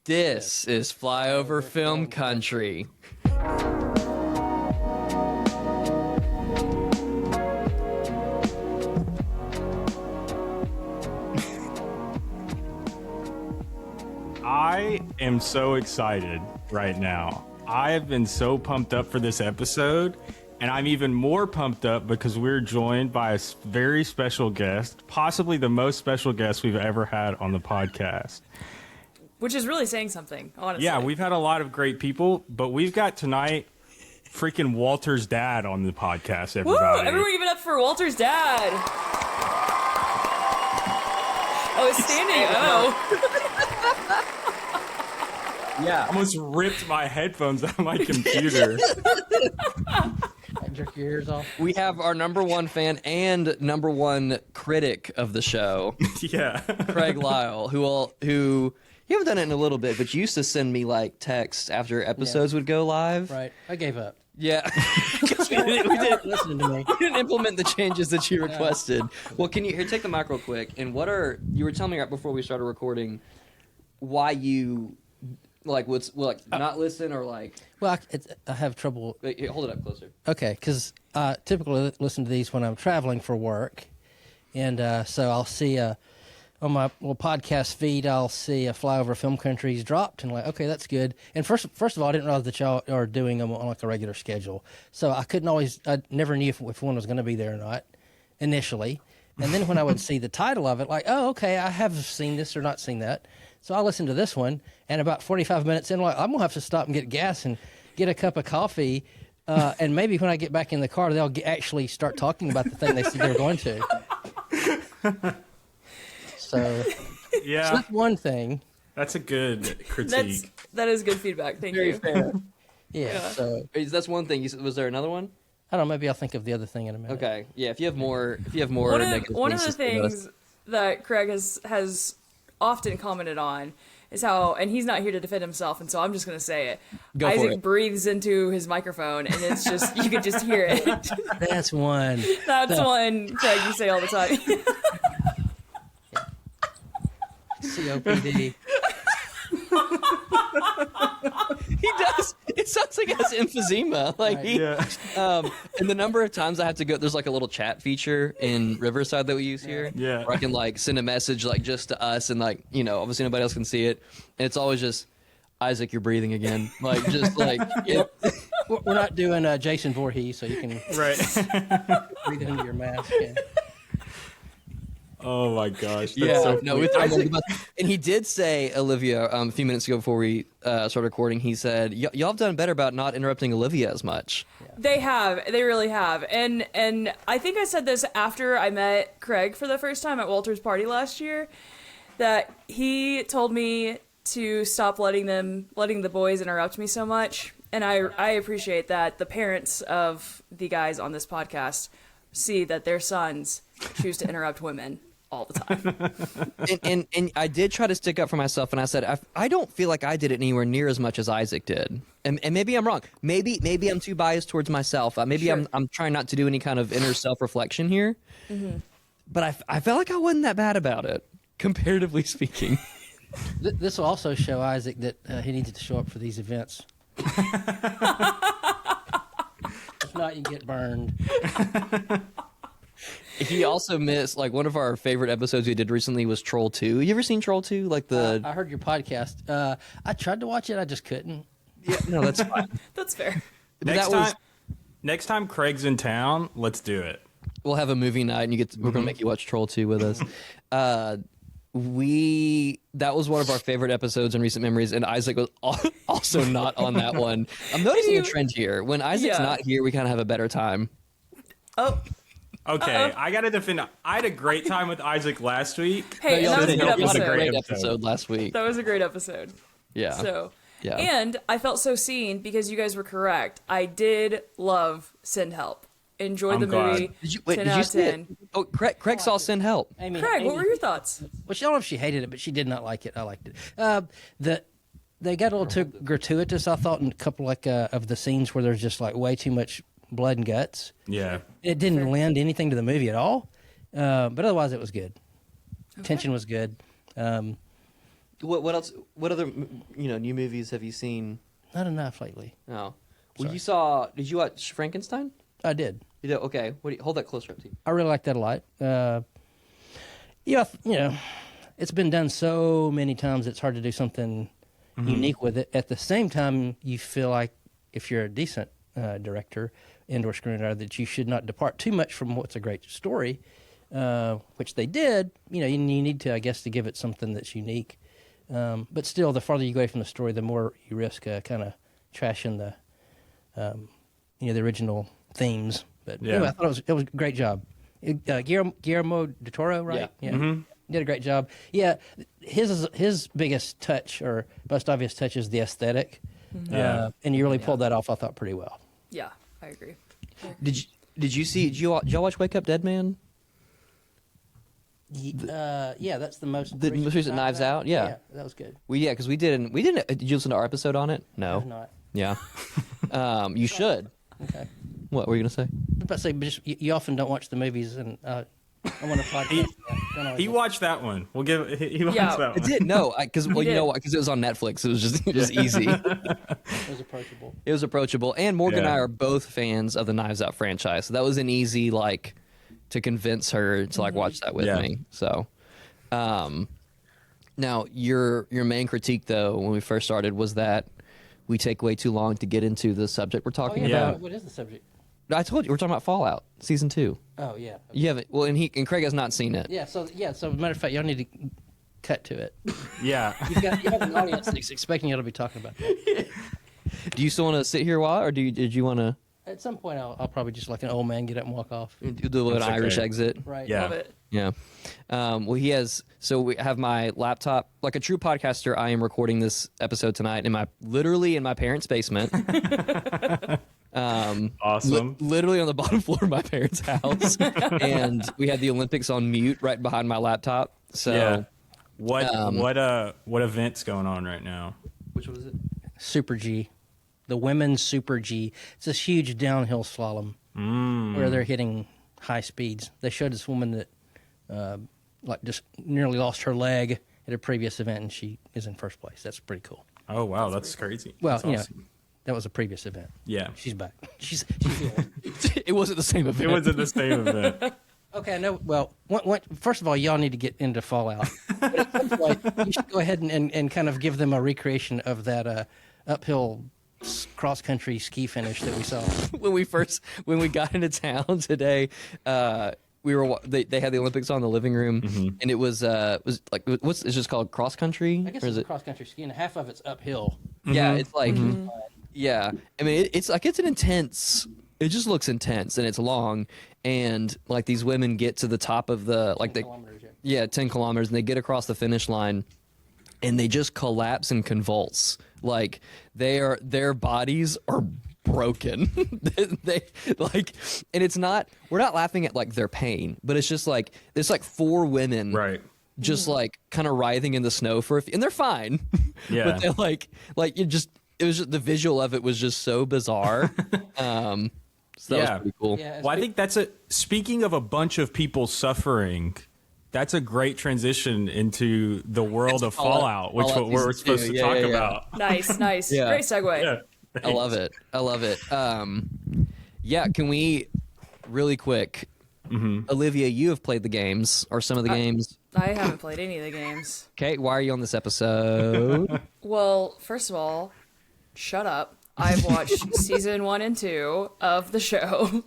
This is Flyover Film Country. I am so excited right now. I have been so pumped up for this episode, and I'm even more pumped up because we're joined by a very special guest, possibly the most special guest we've ever had on the podcast. Which is really saying something, honestly. Yeah, we've had a lot of great people, but we've got tonight freaking Walter's dad on the podcast, everybody. Woo! Everyone give it up for Walter's dad. Oh, standing Yeah, I almost ripped my headphones out of my computer. Jerk your ears off. We have our number one fan and number one critic of the show, Yeah. Craig Lyle, who you haven't done it in a little bit, but you used to send me like texts after episodes would go live. Right. I gave up. Yeah. 'Cause we didn't Listening to me. you didn't implement the changes that you requested. Well, can you take the mic real quick? And you were telling me right before we started recording why you not listen or like. Well, I have trouble. Wait, here, hold it up closer. Okay, because I typically listen to these when I'm traveling for work. And so I'll see on my little podcast feed, I'll see a Flyover Film Country's dropped. And like, okay, that's good. And first of all, I didn't realize that y'all are doing them on like a regular schedule. So I never knew if one was going to be there or not initially. And then when I would see the title of it, like, oh, okay, I have seen this or not seen that. So I listened to this one, and about 45 minutes in, like, I'm going to have to stop and get gas and get a cup of coffee. And maybe when I get back in the car, they'll actually start talking about the thing they said they were going to. So that's one thing. That's a good critique. That is good feedback. Thank Very you. fair. Yeah. So That's one thing. Was there another one? I don't know. Maybe I'll think of the other thing in a minute. Okay. Yeah. If you have more One negative of the things to say, things that Craig has often commented on is how, and he's not here to defend himself, and so I'm just going to say it. Go for Isaac it. breathes into his microphone, and it's just, you could just hear it. That's one. That's one, Craig, you say all the time. COPD. He does. It sounds like he has emphysema. Like Right. and the number of times I have to go, there's like a little chat feature in Riverside that we use here. Yeah. Where I can like send a message like just to us and like, obviously nobody else can see it. And it's always just, Isaac, you're breathing again. Like, just like, We're not doing Jason Voorhees, so you can Right. breathe into your mask. Yeah. Oh my gosh. That's yeah, so no, funny. we throw him under the bus. And he did say, Olivia, a few minutes ago before we started recording, he said, y'all have done better about not interrupting Olivia as much. They have. They really have. And I think I said this after I met Craig for the first time at Walter's party last year, that he told me to stop letting the boys interrupt me so much. And I appreciate that the parents of the guys on this podcast see that their sons choose to interrupt women all the time. And I did try to stick up for myself, and I said, I don't feel like I did it anywhere near as much as Isaac did. And maybe I'm wrong. Maybe I'm too biased towards myself. Maybe Sure. I'm trying not to do any kind of inner self-reflection here. Mm-hmm. But I felt like I wasn't that bad about it, comparatively speaking. This will also show Isaac that he needs to show up for these events. If not, you get burned. He also missed, like, one of our favorite episodes we did recently was Troll 2. You ever seen Troll 2? Like the... I heard your podcast. I tried to watch it. I just couldn't. Yeah, no, that's fine. That's fair. Next time Craig's in town, let's do it. We'll have a movie night, and we're going to make you watch Troll 2 with us. That was one of our favorite episodes in recent memories, and Isaac was also not on that one. I'm noticing a trend here. When Isaac's not here, we kind of have a better time. Oh, Okay, I gotta defend. I had a great time with Isaac last week. hey, and that was a good Y'all had a episode. great episode last week. That was a great episode. Yeah. So, Yeah. And I felt so seen because you guys were correct. I did love Send Help. Enjoyed I'm the glad. movie. Did you 10 out of see it? 10. Oh, Craig saw Send Help. Amy, Craig, what were your thoughts? Well, she don't know if she hated it, but she did not like it. I liked it. They got a little too gratuitous, I thought, in a couple of the scenes where there's just like way too much blood and guts. Yeah. It didn't lend anything to the movie at all, but otherwise it was good. Tension was good. What else? What other new movies have you seen? Not enough lately. Oh, Sorry. well, Did you watch Frankenstein? I did. You did. Okay. Hold that closer up to you. I really like that a lot. Yeah, it's been done so many times. It's hard to do something unique with it. At the same time, you feel like if you're a decent director and/or screenwriter, that you should not depart too much from what's a great story, which they did. You need to, I guess, to give it something that's unique. But still, the farther you go away from the story, the more you risk kind of trashing the original themes. But Yeah. anyway, I thought it was a great job. Guillermo del Toro, right? Yeah. Did a great job. Yeah, his biggest touch or most obvious touch is the aesthetic. Yeah. And you really pulled that off, I thought, pretty well. Yeah, I agree. Did y'all watch Wake Up Dead Man? Yeah, that's the most Most recent Knives Out? Yeah. that was good. Because we didn't. Did you listen to our episode on it? I No. have not. Yeah. You should. Okay. What were you gonna say? I was about to say, but just, you often don't watch the movies, and I want to podcast. Don't always He watch. watched that one. We'll give. He watched Yeah. that I one. did no, because did. because it was on Netflix. It was just easy. It was approachable. It was approachable, and Morgan and Yeah. I are both fans of the Knives Out franchise, so that was an easy to convince her to watch that with Yeah. me. So, now your main critique though when we first started was that we take way too long to get into the subject we're Oh, talking Yeah. about. What is the subject? I told you we're talking about Fallout season 2. Oh, yeah. You haven't. Well, and Craig has not seen it. Yeah, so matter of fact, y'all need to cut to it. Yeah. You have an audience that's expecting you to be talking about that. Do you still want to sit here a while, or did you want to At some point, I'll probably just like an old man get up and walk off. do an That's Irish okay. exit? Right. Yeah. Love it. Yeah. Well, he has. So we have my laptop. Like a true podcaster, I am recording this episode tonight literally in my parents' basement. Awesome. Literally on the bottom floor of my parents' house, and we had the Olympics on mute right behind my laptop. So, Yeah. What event's going on right now? which one is it? Super G, the women's Super G. It's this huge downhill slalom where they're hitting high speeds. They showed this woman that just nearly lost her leg at a previous event, and she is in first place. That's pretty cool. Oh wow, that's crazy. Well, That's awesome. that was a previous event. Yeah. She's back. She's healed. It wasn't the same It event. wasn't the same event. Okay, I know. Well, first of all, y'all need to get into Fallout. But at some point, you should go ahead and kind of give them a recreation of that uphill cross-country ski finish that we saw. when we got into town today, they had the Olympics on in the living room, and it was it's just called cross country. I guess or is it's it? cross-country skiing. Half of it's uphill. Yeah, it's like yeah. I mean, it's an intense. It just looks intense and it's long, and like these women get to the top of the 10 kilometers, and they get across the finish line, and they just collapse and convulse. Like their bodies are broken. they and it's not. We're not laughing at like their pain, but it's just like it's like 4 women, Right. just like kind of writhing in the snow and they're fine. Yeah. But they're like it was just the visual of it was just so bizarre. So that was pretty cool. Yeah, Well, I think speaking of a bunch of people suffering, that's a great transition into the world of Fallout, which Fallout what we're season supposed 2. to Yeah, talk yeah, yeah. about. Nice. Yeah. Great segue. Yeah. I love it. Yeah, can we really quick? Olivia, you have played the games or some of the games. I haven't played any of the games. Okay, why are you on this episode? Well, first of all, shut up. I've watched season 1 and 2 of the show.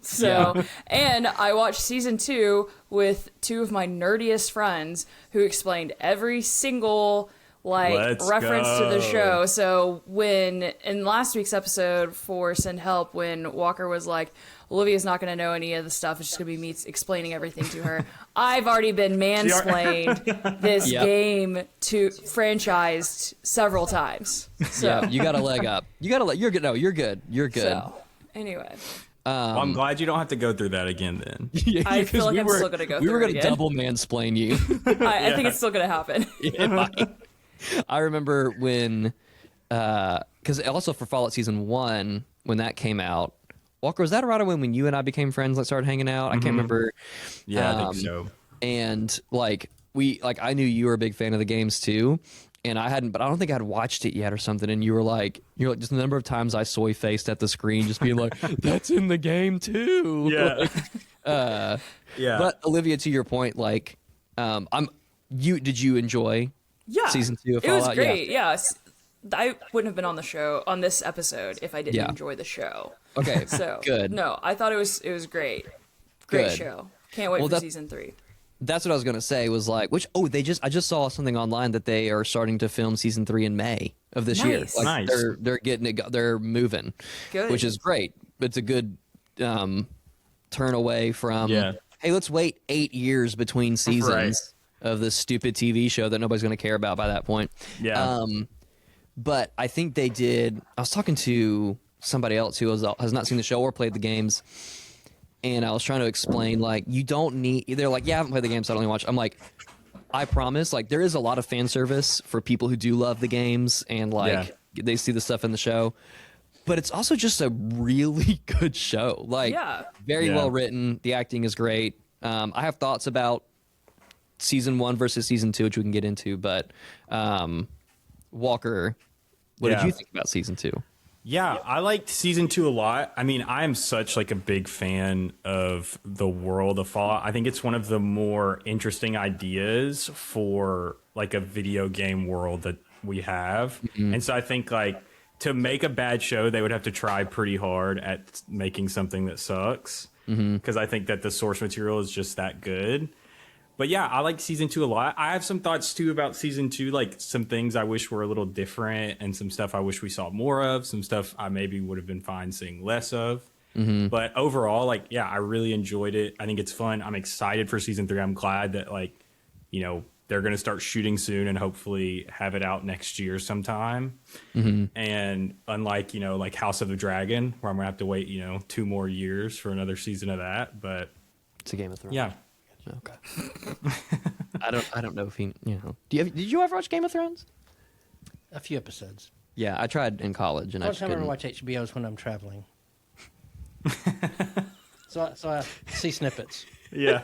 And I watched season 2 with 2 of my nerdiest friends who explained every single Let's reference to the go. show. So when in last week's episode for Send Help, when Walker was like, Olivia's not going to know any of the stuff, it's just going to be me explaining everything to her. I've already been mansplained this Yep. game to franchised several times. So, Yeah, you got a leg up. You're good. No, you're good. You're good. so anyway. Well, I'm glad you don't have to go through that again then. Yeah, I feel 'cause like we I'm were- still gonna go We were through going it to again. double mansplain you. I think it's still going to happen. It might. I remember when, because also for Fallout Season 1, when that came out, Walker, was that around when you and I became friends, like started hanging out? I can't remember. Yeah, I think so. And I knew you were a big fan of the games too. and I hadn't, but I don't think I'd watched it yet or something. And you're like, just the number of times I soy faced at the screen, just being like, "That's in the game too." Yeah. Yeah. But Olivia, to your point, like, did you enjoy Yeah, season 2 of it was Fallout? great. Yeah. I wouldn't have been on this episode if I didn't Yeah. enjoy the show. Okay, So good. No, I thought it was great. Great Good. show. Can't wait Well, for that- season 3. That's what I was gonna say. Was like, I just saw something online that they are starting to film season 3 in May of this year. Nice. Like, Nice. They're getting it. They're moving, Good. which is great. It's a good turn away from. Yeah. Hey, let's wait 8 years between seasons of this stupid TV show that nobody's gonna care about by that point. Yeah. But I think they did. I was talking to somebody else who has not seen the show or played the games, and I was trying to explain, like, you don't need. They're like, yeah, I haven't played the game, so I don't watch. I'm like, I promise, like, there is a lot of fan service for people who do love the games and like they see the stuff in the show, but it's also just a really good show. Like, Yeah. very Yeah. well written. The acting is great. I have thoughts about season 1 versus season 2, which we can get into, but Walker, what did Yeah. you think about season 2? Yeah, I liked season 2 a lot. I mean, I am such like a big fan of the world of Fallout. I think it's one of the more interesting ideas for like a video game world that we have. And so I think like to make a bad show, they would have to try pretty hard at making something that sucks. Because I think that the source material is just that good. But yeah, I like season 2 a lot. I have some thoughts too about season 2, like some things I wish were a little different and some stuff I wish we saw more of, some stuff I maybe would have been fine seeing less of. But overall, like, yeah, I really enjoyed it. I think it's fun. I'm excited for season 3. I'm glad that, like, you know, they're going to start shooting soon and hopefully have it out next year sometime. And unlike, you know, like House of the Dragon, where I'm going to have to wait, you know, 2 more years for another season of that. But It's a Game of Thrones. yeah. Okay. I don't know if he, did you ever watch Game of Thrones? A few episodes. Yeah, I tried in college and The I only just time I ever couldn't. watch HBO is when I'm traveling. so I see snippets. Yeah.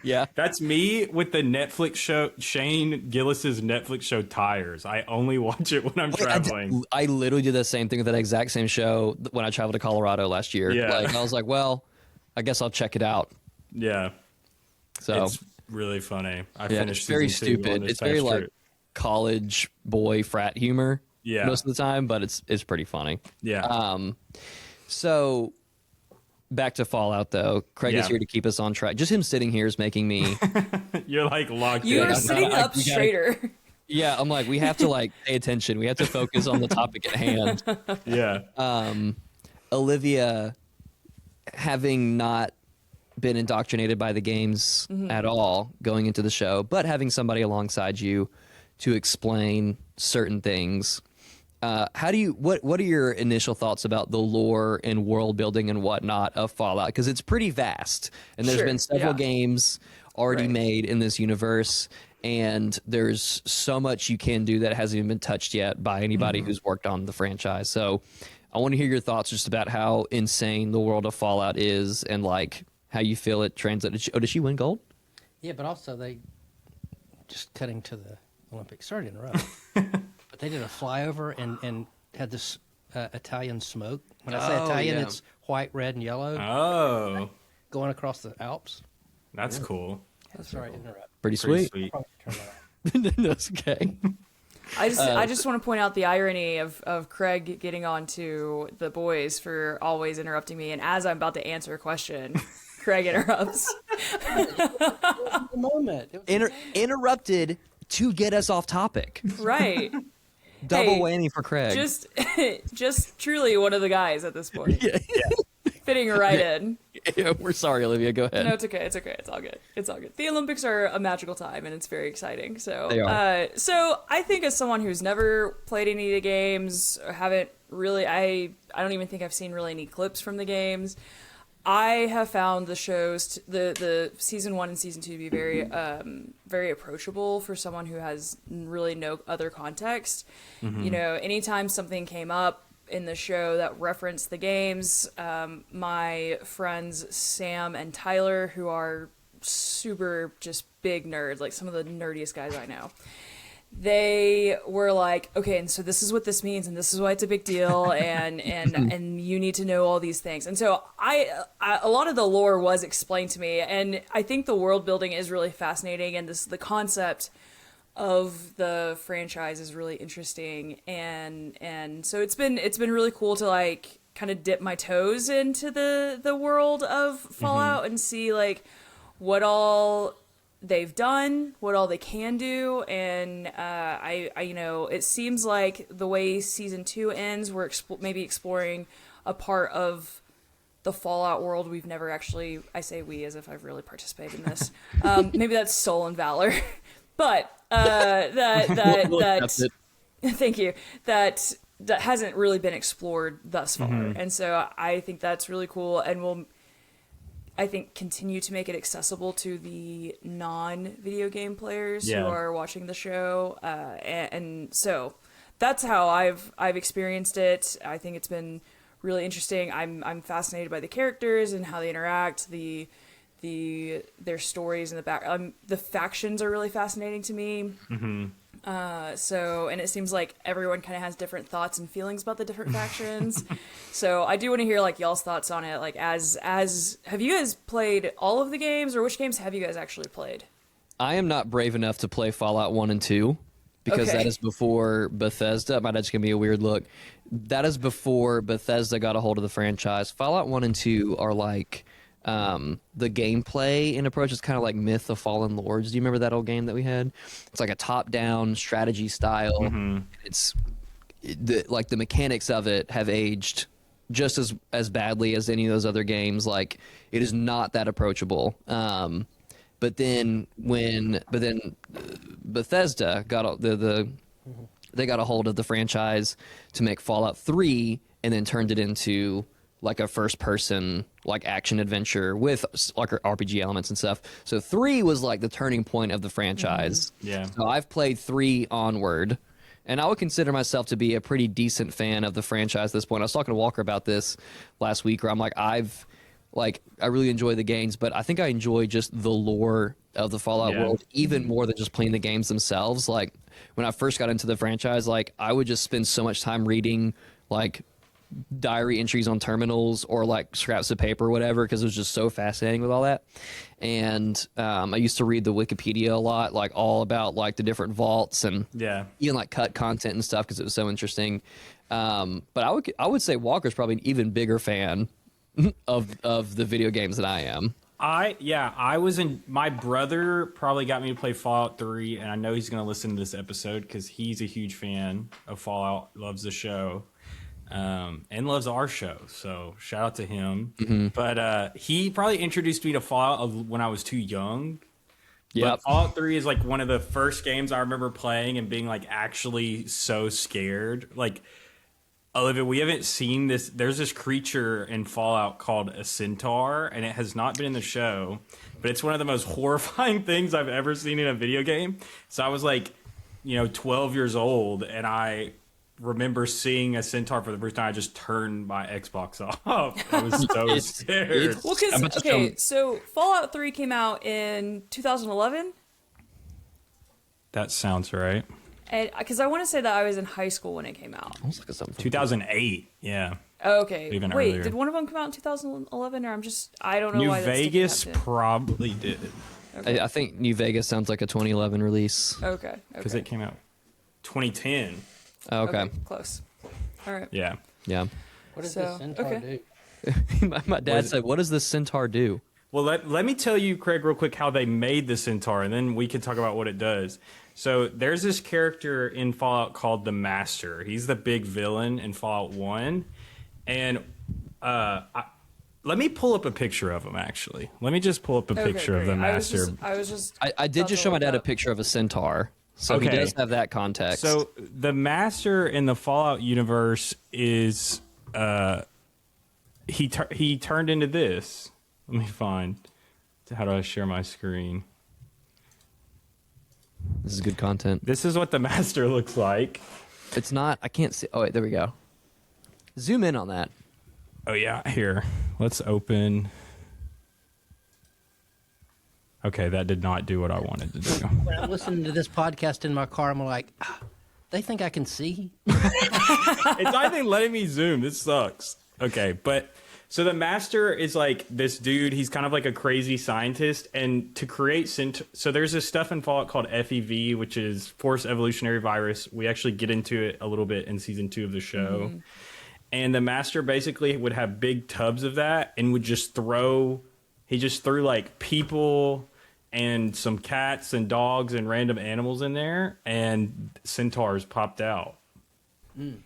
Yeah. That's me with the Netflix show, Shane Gillis's Netflix show Tires. I only watch it when I'm traveling. I literally did the same thing with that exact same show when I traveled to Colorado last year. Yeah. Like, I was like, well, I guess I'll check it out. Yeah. So It's really funny. I yeah, finished it's very season 2 on stupid. this It's very past like trip. college boy frat humor. Yeah. Most of the time, but it's pretty funny. Yeah. So back to Fallout though. Craig is Yeah. here to keep us on track. Just him sitting here is making me. You're like locked You in. are sitting up you gotta- straighter. Yeah, I'm like, we have to like pay attention. We have to focus on the topic at hand. Yeah. Olivia, having not been indoctrinated by the games at all going into the show, but having somebody alongside you to explain certain things. What are your initial thoughts about the lore and world building and whatnot of Fallout? Because it's pretty vast, and there's Sure, been several yeah. games already Right. made in this universe, and there's so much you can do that hasn't even been touched yet by anybody who's worked on the franchise. So I want to hear your thoughts just about how insane the world of Fallout is and like how you feel it translated. Did she win gold? Yeah, but also they just cutting to the Olympics. Sorry to interrupt, but they did a flyover and had this Italian smoke. When I say Oh, Italian, yeah. it's white, red, and yellow Oh, going across the Alps. that's cool. Sorry to interrupt. Pretty Pretty sweet. sweet. Probably turn that off. That's okay. I just want to point out the irony of Craig getting on to the boys for always interrupting me, and as I'm about to answer a question, Craig interrupts. The moment. It was Interrupted to get us off topic. Right. Double Hey, whammy for Craig. Just truly one of the guys at this point. Fitting right in. Yeah, we're sorry, Olivia. Go ahead. No, it's okay. It's okay. It's all good. It's all good. The Olympics are a magical time, and it's very exciting. So, They are. So I think as someone who's never played any of the games, or haven't really, I don't even think I've seen really any clips from the games. I have found the shows, the season 1 and season 2 to be very approachable for someone who has really no other context. You know, anytime something came up in the show that referenced the games, my friends Sam and Tyler, who are super just big nerds, like some of the nerdiest guys I know, they were like, okay, and so this is what this means, and this is why it's a big deal, and you need to know all these things. And so I a lot of the lore was explained to me, and I think the world building is really fascinating, and the concept of the franchise is really interesting, and so it's been really cool to like kind of dip my toes into the world of Fallout and see like what all they've done, what all they can do, and I you know, it seems like the way season 2 ends, we're maybe exploring a part of the Fallout world we've never actually. I say we as if I've really participated in this. Maybe that's Soul and Valor, but that thank you, that hasn't really been explored thus far, and so I think that's really cool, and will, I think, continue to make it accessible to the non-video game players who are watching the show, and so that's how I've experienced it. I think it's been really interesting. I'm fascinated by the characters and how they interact, their stories in the back. The factions are really fascinating to me. So, and it seems like everyone kind of has different thoughts and feelings about the different factions. So I do want to hear like y'all's thoughts on it. Like as have you guys played all of the games, or which games have you guys actually played? I am not brave enough to play Fallout 1 and 2 because that is before Bethesda. Might just gonna be a weird look. That is before Bethesda got a hold of the franchise. Fallout 1 and 2 are like the gameplay and approach is kind of like Myth of Fallen Lords. Do you remember that old game that we had? It's like a top-down strategy style. It's like the mechanics of it have aged just as badly as any of those other games. Like it is not that approachable. But then Bethesda got they got a hold of the franchise to make Fallout 3, and then turned it into like a first-person like action adventure with like RPG elements and stuff. So 3 was like the turning point of the franchise. Yeah. So I've played 3 onward, and I would consider myself to be a pretty decent fan of the franchise at this point. I was talking to Walker about this last week, where I'm like, I really enjoy the games, but I think I enjoy just the lore of the Fallout world even more than just playing the games themselves. Like when I first got into the franchise, like I would just spend so much time reading like diary entries on terminals or like scraps of paper or whatever, because it was just so fascinating with all that. And I used to read the Wikipedia a lot, like all about like the different vaults and even like cut content and stuff, because it was so interesting. But I would say Walker's probably an even bigger fan of the video games than I am. My brother probably got me to play Fallout 3, and I know he's going to listen to this episode because he's a huge fan of Fallout, loves the show. And loves our show, so shout out to him. But he probably introduced me to Fallout when I was too young. But Fallout 3 is like one of the first games I remember playing and being like actually so scared. Like, Olivia, we haven't seen this. There's this creature in Fallout called a centaur, and it has not been in the show, but it's one of the most horrifying things I've ever seen in a video game. So I was like, 12 years old, and I remember seeing a centaur for the first time. I just turned my Xbox off. I was so scared. Well, because so Fallout 3 came out in 2011. That sounds right. And because I want to say that I was in high school when it came out. I was like something 2008. Yeah. Oh, okay. Even Wait, earlier. did one of them come out in 2011, or I don't know New why that's Vegas sticking out probably did, Okay. I think New Vegas sounds like a 2011 release. Okay. because it came out 2010. Oh, okay. Close. All right. Yeah. Yeah. What does So, this centaur okay. do? My dad said, "What does this centaur do?" Well, let me tell you, Craig, real quick how they made the centaur, and then we can talk about what it does. So there's this character in Fallout called the Master. He's the big villain in Fallout 1. And let me pull up a picture of him, actually. Let me just pull up a picture of the Master. I did just show my dad a picture of a centaur, so he does have that context. So the Master in the Fallout universe is he turned into this. Let me find. How do I share my screen? This is good content. This is what the Master looks like. It's not. I can't see. Oh wait, there we go. Zoom in on that. Oh yeah, here. Let's open. Okay, that did not do what I wanted to do. When I'm listening to this podcast in my car, I'm like, they think I can see? It's not even letting me zoom. This sucks. Okay, but so the master is like this dude. He's kind of like a crazy scientist, and to create so there's this stuff in Fallout called FEV, which is Forced Evolutionary Virus. We actually get into it a little bit in season 2 of the show. And the master basically would have big tubs of that and would just throw. He just threw like people and some cats and dogs and random animals in there, and centaurs popped out.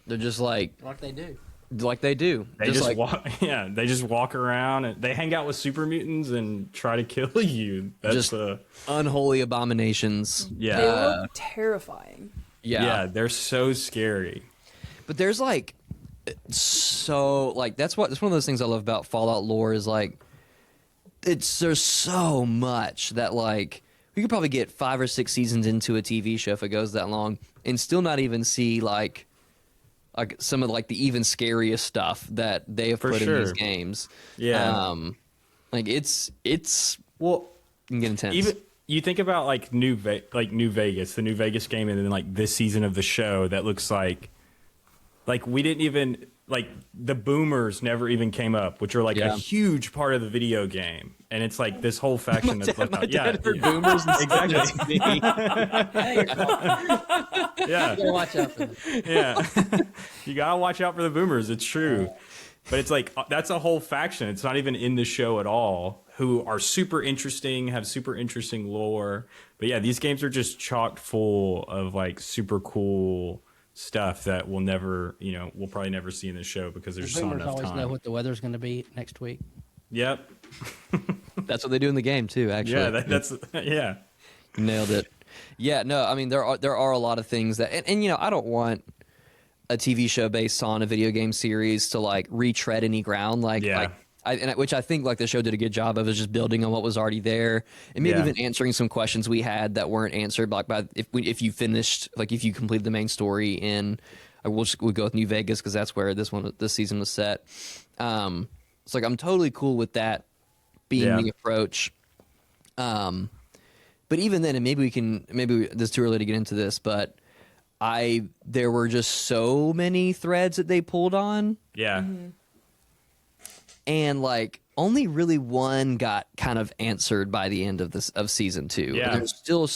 They're just like They do. they do. They just like, walk. Yeah, they just walk around and they hang out with super mutants and try to kill you. That's Just unholy abominations. yeah, They look terrifying. yeah. They're so scary. But there's like that's one of those things I love about Fallout lore is like there's so much that like we could probably get 5 or 6 seasons into a TV show if it goes that long and still not even see like some of like the even scariest stuff that they have put in these games. Yeah. Like it's Well, it can get intense. even you think about like New Vegas, the New Vegas game, and then like this season of the show that looks like we didn't even like the boomers never even came up, which are like a huge part of the video game, and it's like this whole faction that's left out. Yeah, boomers exactly. Yeah, You gotta watch out for them. yeah. You gotta watch out for the boomers. It's true, but it's like that's a whole faction. It's not even in the show at all. Who are super interesting, have super interesting lore. But yeah, these games are just chock full of like super cool stuff that we'll probably never see in the show because there's just not Boomers enough always time. know what the weather's going to be next week. Yep. That's what they do in the game too. Actually, Yeah, that's yeah. nailed it. Yeah, no, I mean there are a lot of things that, and I don't want a TV show based on a video game series to like retread any ground. Which I think like the show did a good job of is just building on what was already there and maybe even answering some questions we had that weren't answered. Like if you finished, like if you completed the main story in, we'll go with New Vegas because that's where this season was set. It's like I'm totally cool with that being the approach. But even then, and maybe it's too early to get into this, but there were just so many threads that they pulled on. Yeah. Mm-hmm. And like only really one got kind of answered by the end of season 2. Yeah. And there's still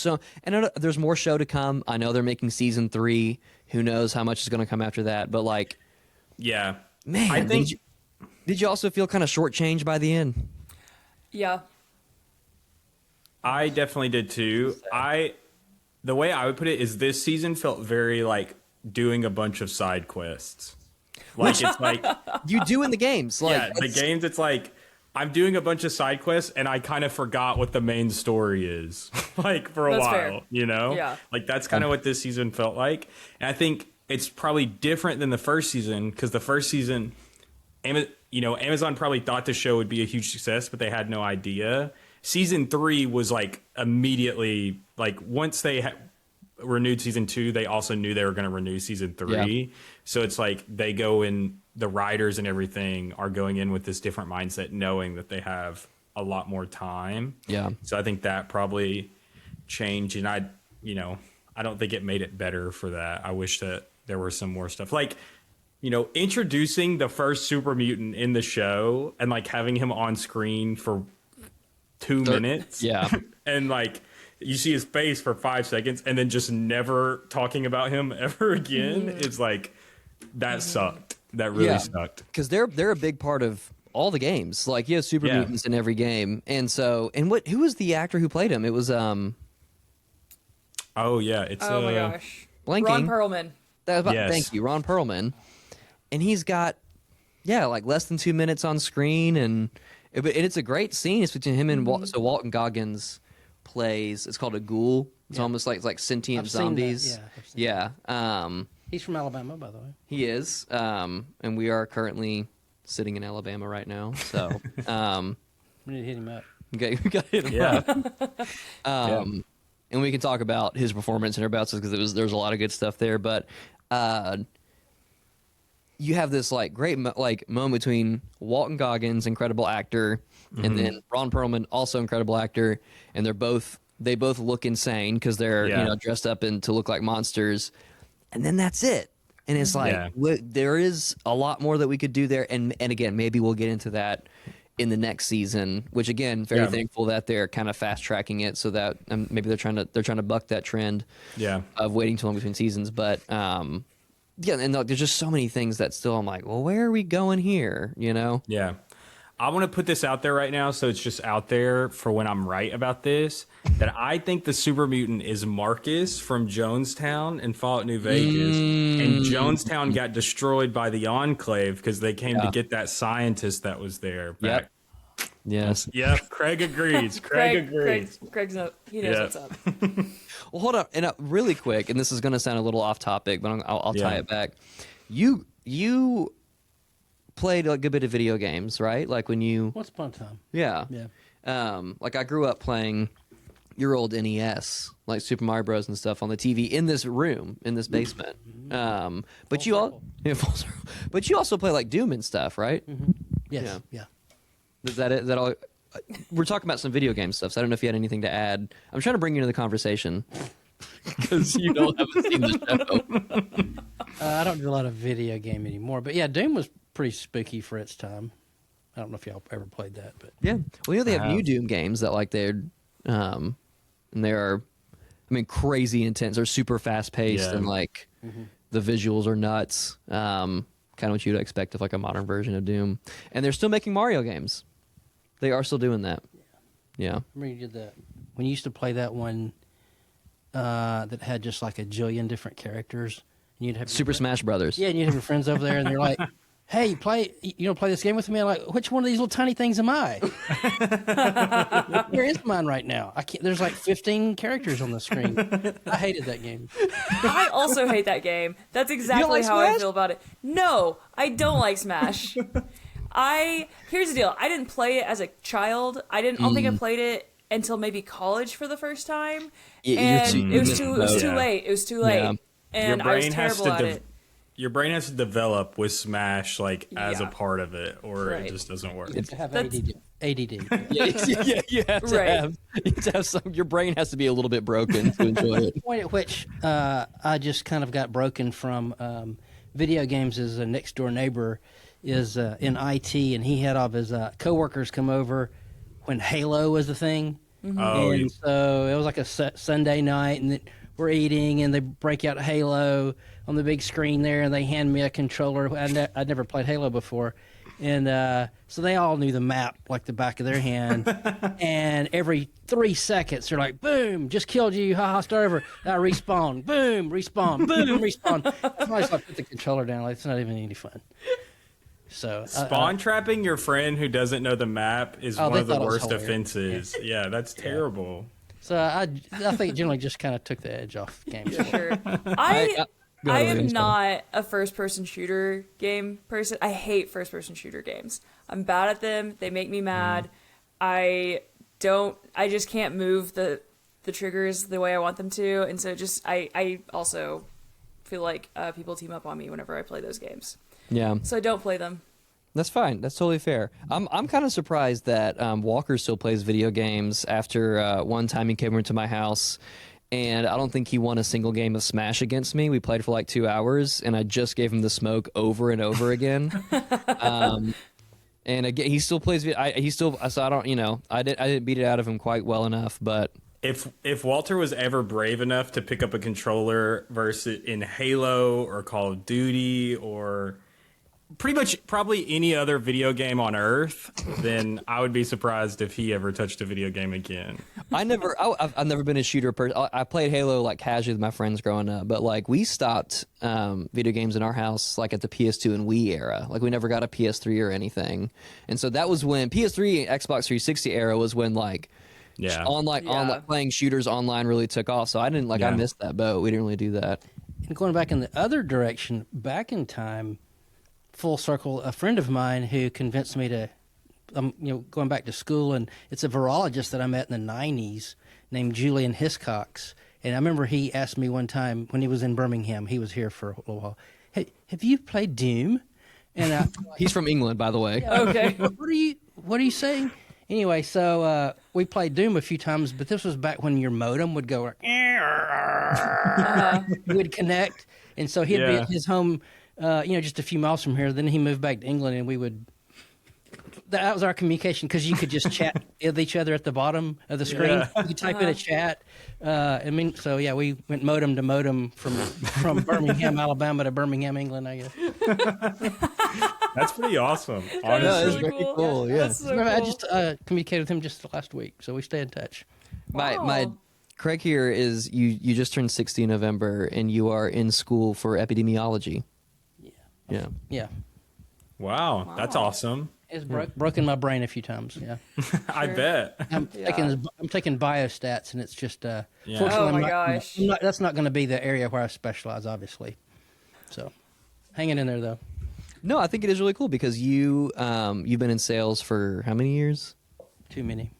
there's more show to come. I know they're making season 3. Who knows how much is going to come after that? But like, Yeah. man, I think did you also feel kind of shortchanged by the end? Yeah. I definitely did too. The way I would put it is this season felt very like doing a bunch of side quests. Like it's like You do in the games, like yeah, the games it's like I'm doing a bunch of side quests and I kind of forgot what the main story is. Like for a That's while, fair. Yeah. Like that's kind of what this season felt like. And I think it's probably different than the first season because the first season Amazon probably thought the show would be a huge success, but they had no idea. Season 3 was like immediately like once they renewed season 2, they also knew they were going to renew season 3. Yeah. So it's like they go in, the writers and everything are going in with this different mindset, knowing that they have a lot more time. Yeah. So I think that probably changed, and I don't think it made it better for that. I wish that there were some more stuff like introducing the first super mutant in the show and like having him on screen for 2 minutes. Yeah. And like you see his face for 5 seconds and then just never talking about him ever again. It's like that sucked. That really sucked. Because they're a big part of all the games. Like you have super mutants in every game, and who was the actor who played him? It was Oh yeah, it's Oh my gosh. blanking. Ron Perlman. Yes. Thank you, Ron Perlman, and he's got like less than 2 minutes on screen, and it's a great scene. It's between him and Walton Goggins plays. It's called a ghoul. It's almost like sentient I've seen that. zombies. Yeah, I've seen Yeah. He's from Alabama, by the way. He is, and we are currently sitting in Alabama right now. So We need to hit him up. we got to hit him Yeah. up. And we can talk about his performance and everybody else's because there's a lot of good stuff there. But you have this like great like moment between Walton Goggins, incredible actor, and then Ron Perlman, also incredible actor, and they both look insane because they're dressed up to look like monsters, and then that's it. And it's like there is a lot more that we could do there, and again, maybe we'll get into that in the next season. Which again, very thankful that they're kind of fast tracking it so that maybe they're trying to buck that trend of waiting too long between seasons. But and there's just so many things that still I'm like, well, where are we going here? You know? Yeah. I want to put this out there right now, so it's just out there for when I'm right about this, that I think the super mutant is Marcus from Jonestown in Fallout New Vegas. And Jonestown got destroyed by the Enclave because they came to get that scientist that was there back. Yes. Yep. Craig agrees. Craig agrees. Craig's he knows what's up. Well, hold up. And really quick, and this is going to sound a little off topic, but I'll tie it back. You played a good bit of video games, right? Like when you Once upon a time. Yeah. Like I grew up playing your old NES, like Super Mario Bros. And stuff on the TV in this room, in this basement. But you also play like Doom and stuff, right? Yes. Yeah. Is that it? Is that all? We're talking about some video game stuff, so I don't know if you had anything to add. I'm trying to bring you into the conversation because you haven't seen the show. I don't do a lot of video game anymore, but yeah, Doom was pretty spooky for its time. I don't know if y'all ever played that, but yeah. Well, they have new Doom games that like they're, and they are, crazy intense. They're super fast paced and like the visuals are nuts. Kind of what you'd expect of like a modern version of Doom. And they're still making Mario games. They are still doing that. Yeah. I remember you did that when you used to play that one that had just like a jillion different characters. And you'd have Super Smash Brothers. Yeah, and you'd have your friends over there, and they're like, "Hey, play this game with me?" I'm like, "Which one of these little tiny things am I?" Where is mine right now? I can't. There's like 15 characters on the screen. I hated that game. I also hate that game. That's exactly how I feel about it. No, I don't like Smash. Here's the deal. I didn't play it as a child. I don't think I played it until maybe college for the first time. And it was too late. It was too late. Yeah. And I was terrible at it. Your brain has to develop with Smash as a part of it, or it just doesn't work. You have to have ADD. Yeah, you have to have some. Your brain has to be a little bit broken to enjoy it. The point at which I just kind of got broken from video games as a next door neighbor is in IT, and he had all of his coworkers come over when Halo was the thing. And so it was like a Sunday night, and we're eating, and they break out Halo on the big screen there, and they hand me a controller. I'd never played Halo before. And so they all knew the map like the back of their hand. And every 3 seconds, they're like, boom, just killed you. Ha, start over. Respawn. Boom, respawn. Boom, respawn. I just put the controller down. Like, it's not even any fun. So spawn trapping your friend who doesn't know the map is one of the worst offenses. Yeah, that's terrible. So I think it generally just kind of took the edge off games. Sure. I am not a first-person shooter game person. I hate first-person shooter games. I'm bad at them. They make me mad. I just can't move the triggers the way I want them to, and so I also feel like people team up on me whenever I play those games. Yeah. So I don't play them. That's fine. That's totally fair. I'm kind of surprised that Walker still plays video games after one time he came into my house, and I don't think he won a single game of Smash against me. We played for like 2 hours, and I just gave him the smoke over and over again. And again, he still plays. So I don't. I didn't beat it out of him quite well enough, but. If Walter was ever brave enough to pick up a controller versus in Halo or Call of Duty or pretty much probably any other video game on Earth, then I would be surprised if he ever touched a video game again. I've never been a shooter person. I played Halo like casually with my friends growing up, but like we stopped video games in our house like at the PS2 and Wii era. Like we never got a PS3 or anything, and so that was when PS3 and Xbox 360 era was when like. Online playing shooters online really took off. So I missed that boat. We didn't really do that. And going back in the other direction, back in time, full circle, a friend of mine who convinced me to, going back to school, and it's a virologist that I met in the 90s named Julian Hiscox. And I remember he asked me one time when he was in Birmingham. He was here for a little while. Hey, have you played Doom? And He's from England, by the way. Okay. what are you saying? Anyway, so we played Doom a few times, but this was back when your modem would go, would connect, and so he'd be Yeah. at his home, just a few miles from here. Then he moved back to England, and we would. That was our communication because you could just chat with each other at the bottom of the screen. Yeah. You could type in a chat. We went modem to modem from Birmingham, Alabama to Birmingham, England. I guess. That's pretty awesome. That is Honestly, very cool, yeah. That's so Remember, I cool. just communicated with him just last week, so we stay in touch. My Wow. Craig here is you just turned 60 in November and you are in school for epidemiology. Yeah. Yeah, wow, that's awesome. it's broken my brain a few times. Yeah. I bet. I'm taking biostats, and it's just Yeah. fortunately, Oh my I'm not- gosh. that's not going to be the area where I specialize, obviously. So, hanging in there though. No, I think it is really cool because you've been in sales for how many years? Too many.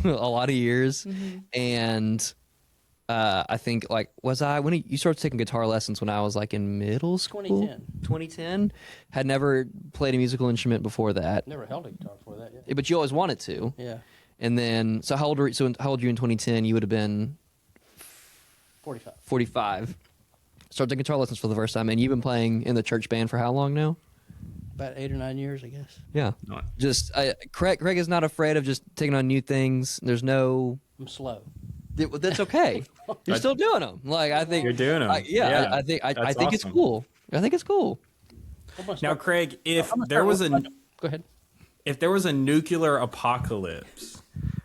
A lot of years, and I think when you started taking guitar lessons when I was like in middle school. 2010. Had never played a musical instrument before that, Never held a guitar before that yet. but you always wanted to. Yeah, And then, so how old were you in 2010? You would have been 45. 45. Started taking guitar lessons for the first time, and you've been playing in the church band for how long now? About 8 or 9 years, I guess. Yeah. Just Craig is not afraid of just taking on new things. There's no. I'm slow. That's okay. You're still doing them. Like I think You're doing 'em. I Yeah. think I That's think it's awesome. cool. I think it's cool. Now, Craig, if I'm gonna there start was with- Go ahead. if there was a nuclear apocalypse,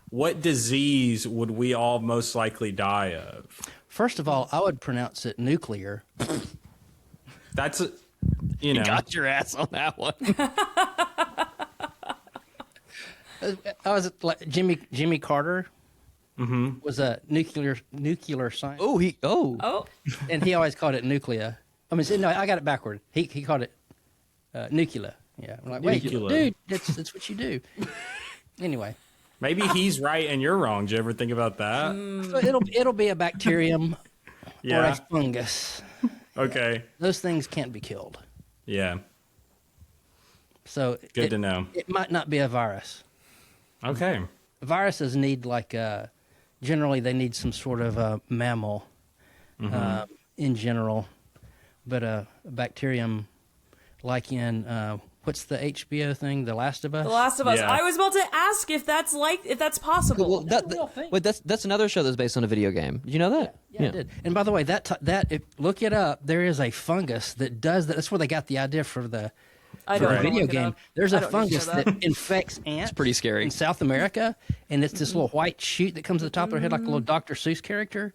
what disease would we all most likely die of? First of all, I would pronounce it nuclear. That's you know. Got your ass on that one. I was like Jimmy Carter was a nuclear scientist. Oh, And he always called it nuclear. I mean, no, I got it backward. He called it nuclear. Yeah, I'm like, wait, Nuclear. dude, that's what you do. Anyway, Maybe he's right and you're wrong. Did you ever think about that? so it'll be a bacterium or a Yeah. fungus. Okay. Those things can't be killed. Yeah. So Good to know. It might not be a virus. Okay. Viruses need generally they need some sort of mammal in general, but a bacterium like in what's the HBO thing, The Last of Us? The Last of Us. Yeah. I was about to ask if that's possible. Well, that's another show that's based on a video game. Did you know that? Yeah, I did. And by the way, look it up. There is a fungus that does that. That's where they got the idea for the I for don't the know. video Look it game. up. There's I a don't need to fungus know that infects ants. It's pretty scary. In South America, and it's this little white shoot that comes to the top of their head like a little Dr. Seuss character,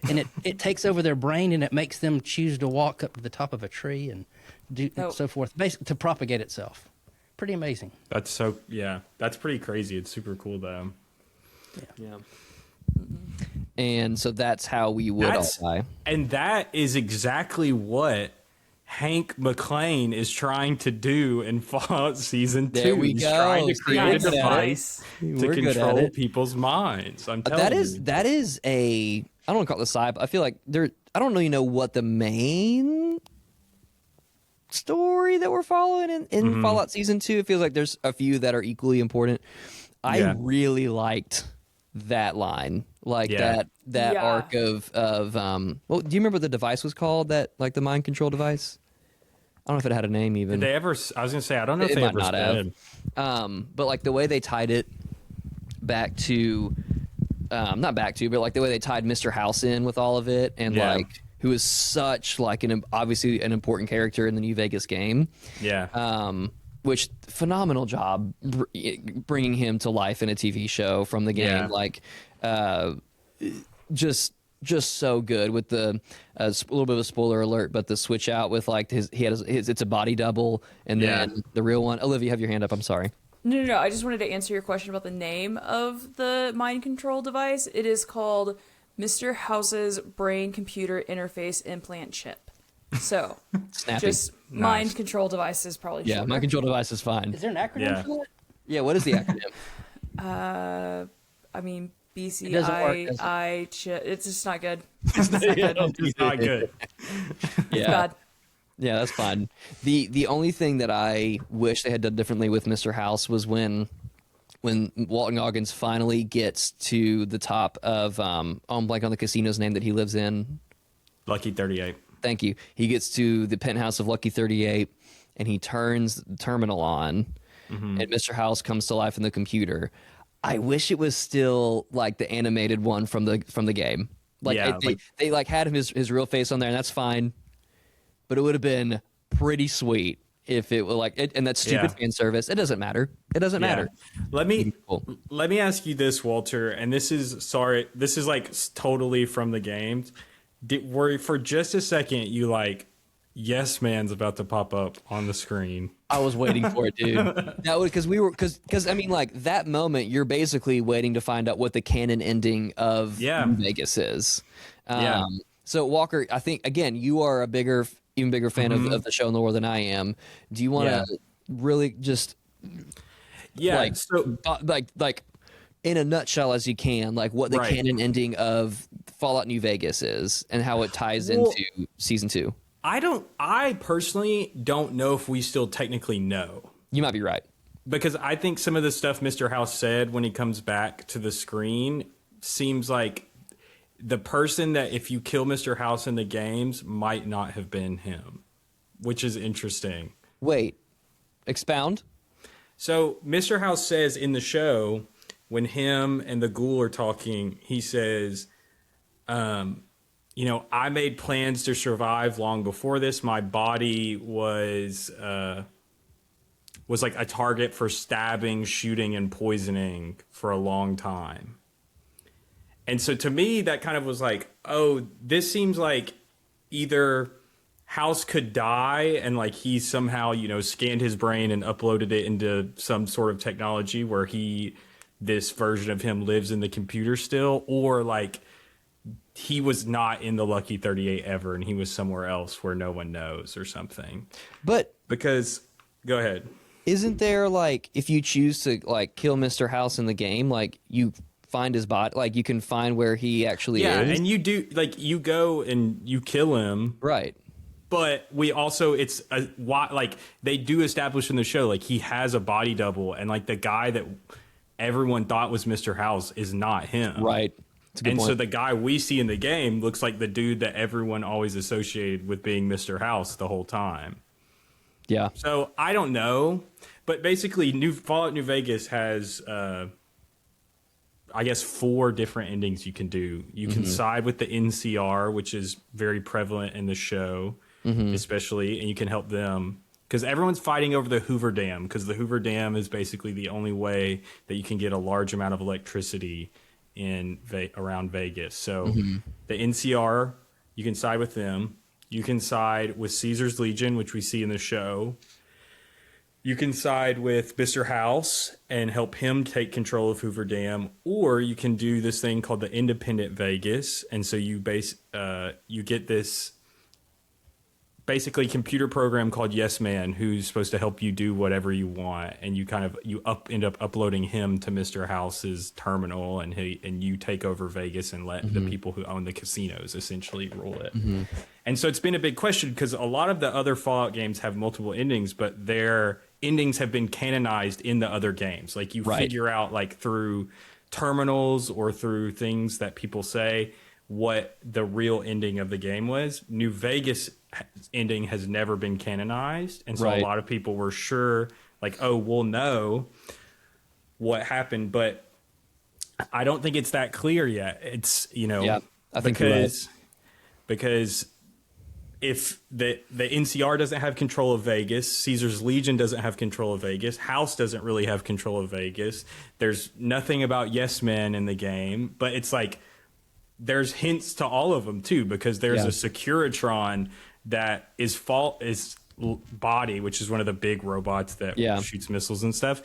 and it takes over their brain and it makes them choose to walk up to the top of a tree and do Oh. so forth, basically to propagate itself. Pretty amazing. That's that's pretty crazy. It's super cool though. Yeah. And so that's how we would all die. And that is exactly what Hank McClane is trying to do in Fallout Season 2. There we He's go. trying to See, create we're a good at it. device We're to good at control it. people's minds. I'm telling That you. is a I don't want to call it the side, but I feel like I don't really know what the main story that we're following in Mm-hmm. Fallout Season 2. It feels like there's a few that are equally important. I Yeah. really liked that line. Like Yeah. that Yeah. arc of well, do you remember what the device was called? That like the mind control device? I don't know if it had a name even. Did they ever? I was gonna say I don't know if It they might ever not said. have. But like the way they tied it back to, not back to, but like the way they tied Mr. House in with all of it, and Yeah. like who is such like obviously an important character in the New Vegas game. Yeah. Which phenomenal job bringing him to life in a TV show from the game. Yeah. Like, just so good with the a little bit of a spoiler alert, but the switch out with like his it's a body double and Yeah. then the real one. Olivia, you have your hand up. I'm sorry. No. I just wanted to answer your question about the name of the mind control device. It is called Mr. House's brain computer interface implant chip. So, Snappy. just mind control device is probably Yeah, shorter. my control device is fine. Is there an acronym Yeah. for that? Yeah, what is the acronym? I mean, doesn't work, does it? BCII chip. It's just not good. It's not good. It's not good. It's bad. Yeah, that's fine. The only thing that I wish they had done differently with Mr. House was when Walton Goggins finally gets to the top of I'm blank on the casino's name that he lives in. Lucky 38. Thank you. He gets to the penthouse of Lucky 38 and he turns the terminal on and Mr. House comes to life in the computer. I wish it was still like the animated one from the game. Like Yeah, they like had his real face on there and that's fine. But it would have been pretty sweet if it were like and that stupid fan service. It doesn't matter. It doesn't matter. Let me Cool. let me ask you this, Walter, and this is like totally from the games. Were for just a second you like Yes Man's about to pop up on the screen? I was waiting for it, dude. That would because I mean like that moment you're basically waiting to find out what the canon ending of New Vegas is. So Walker, I think again you are even bigger fan of the show in the world than I am. Do you want to really just like in a nutshell as you can, like what the canon ending of Fallout New Vegas is and how it ties into season 2? I personally don't know if we still technically know. You might be right. Because I think some of the stuff Mr. House said when he comes back to the screen seems like the person that if you kill Mr. House in the games might not have been him, which is interesting. Wait, expound. So Mr. House says in the show when him and the ghoul are talking, he says, I made plans to survive long before this. My body was like a target for stabbing, shooting, and poisoning for a long time. And so to me, that kind of was like, oh, this seems like either House could die and like he somehow, scanned his brain and uploaded it into some sort of technology where this version of him lives in the computer still, or like he was not in the Lucky 38 ever and he was somewhere else where no one knows or something. But because, go ahead. Isn't there like if you choose to like kill Mr. House in the game, like you find his body, like you can find where he actually is. Yeah, and you do like you go and you kill him, right? But we also like they do establish in the show like he has a body double, and like the guy that everyone thought was Mr. House is not him, right? And so the guy we see in the game looks like the dude that everyone always associated with being Mr. House the whole time. Yeah. So I don't know, but basically, Fallout New Vegas has, I guess, 4 different endings you can do. You can side with the NCR, which is very prevalent in the show, especially, and you can help them because everyone's fighting over the Hoover Dam because the Hoover Dam is basically the only way that you can get a large amount of electricity around Vegas. So the NCR, you can side with them. You can side with Caesar's Legion, which we see in the show. You can side with Mr. House and help him take control of Hoover Dam, or you can do this thing called the Independent Vegas, and so you get this basically computer program called Yes Man, who's supposed to help you do whatever you want, and you end up uploading him to Mr. House's terminal, and you take over Vegas and let the people who own the casinos essentially rule it. And so it's been a big question because a lot of the other Fallout games have multiple endings, but their endings have been canonized in the other games. Like you figure out like through terminals or through things that people say what the real ending of the game was. New Vegas ending has never been canonized, and so a lot of people were sure like, oh, we'll know what happened, but I don't think it's that clear yet. It's I think because if the NCR doesn't have control of Vegas, Caesar's Legion doesn't have control of Vegas, House doesn't really have control of Vegas, there's nothing about Yes Men in the game, but it's like there's hints to all of them too, because there's a Securitron that is Body, which is one of the big robots that shoots missiles and stuff,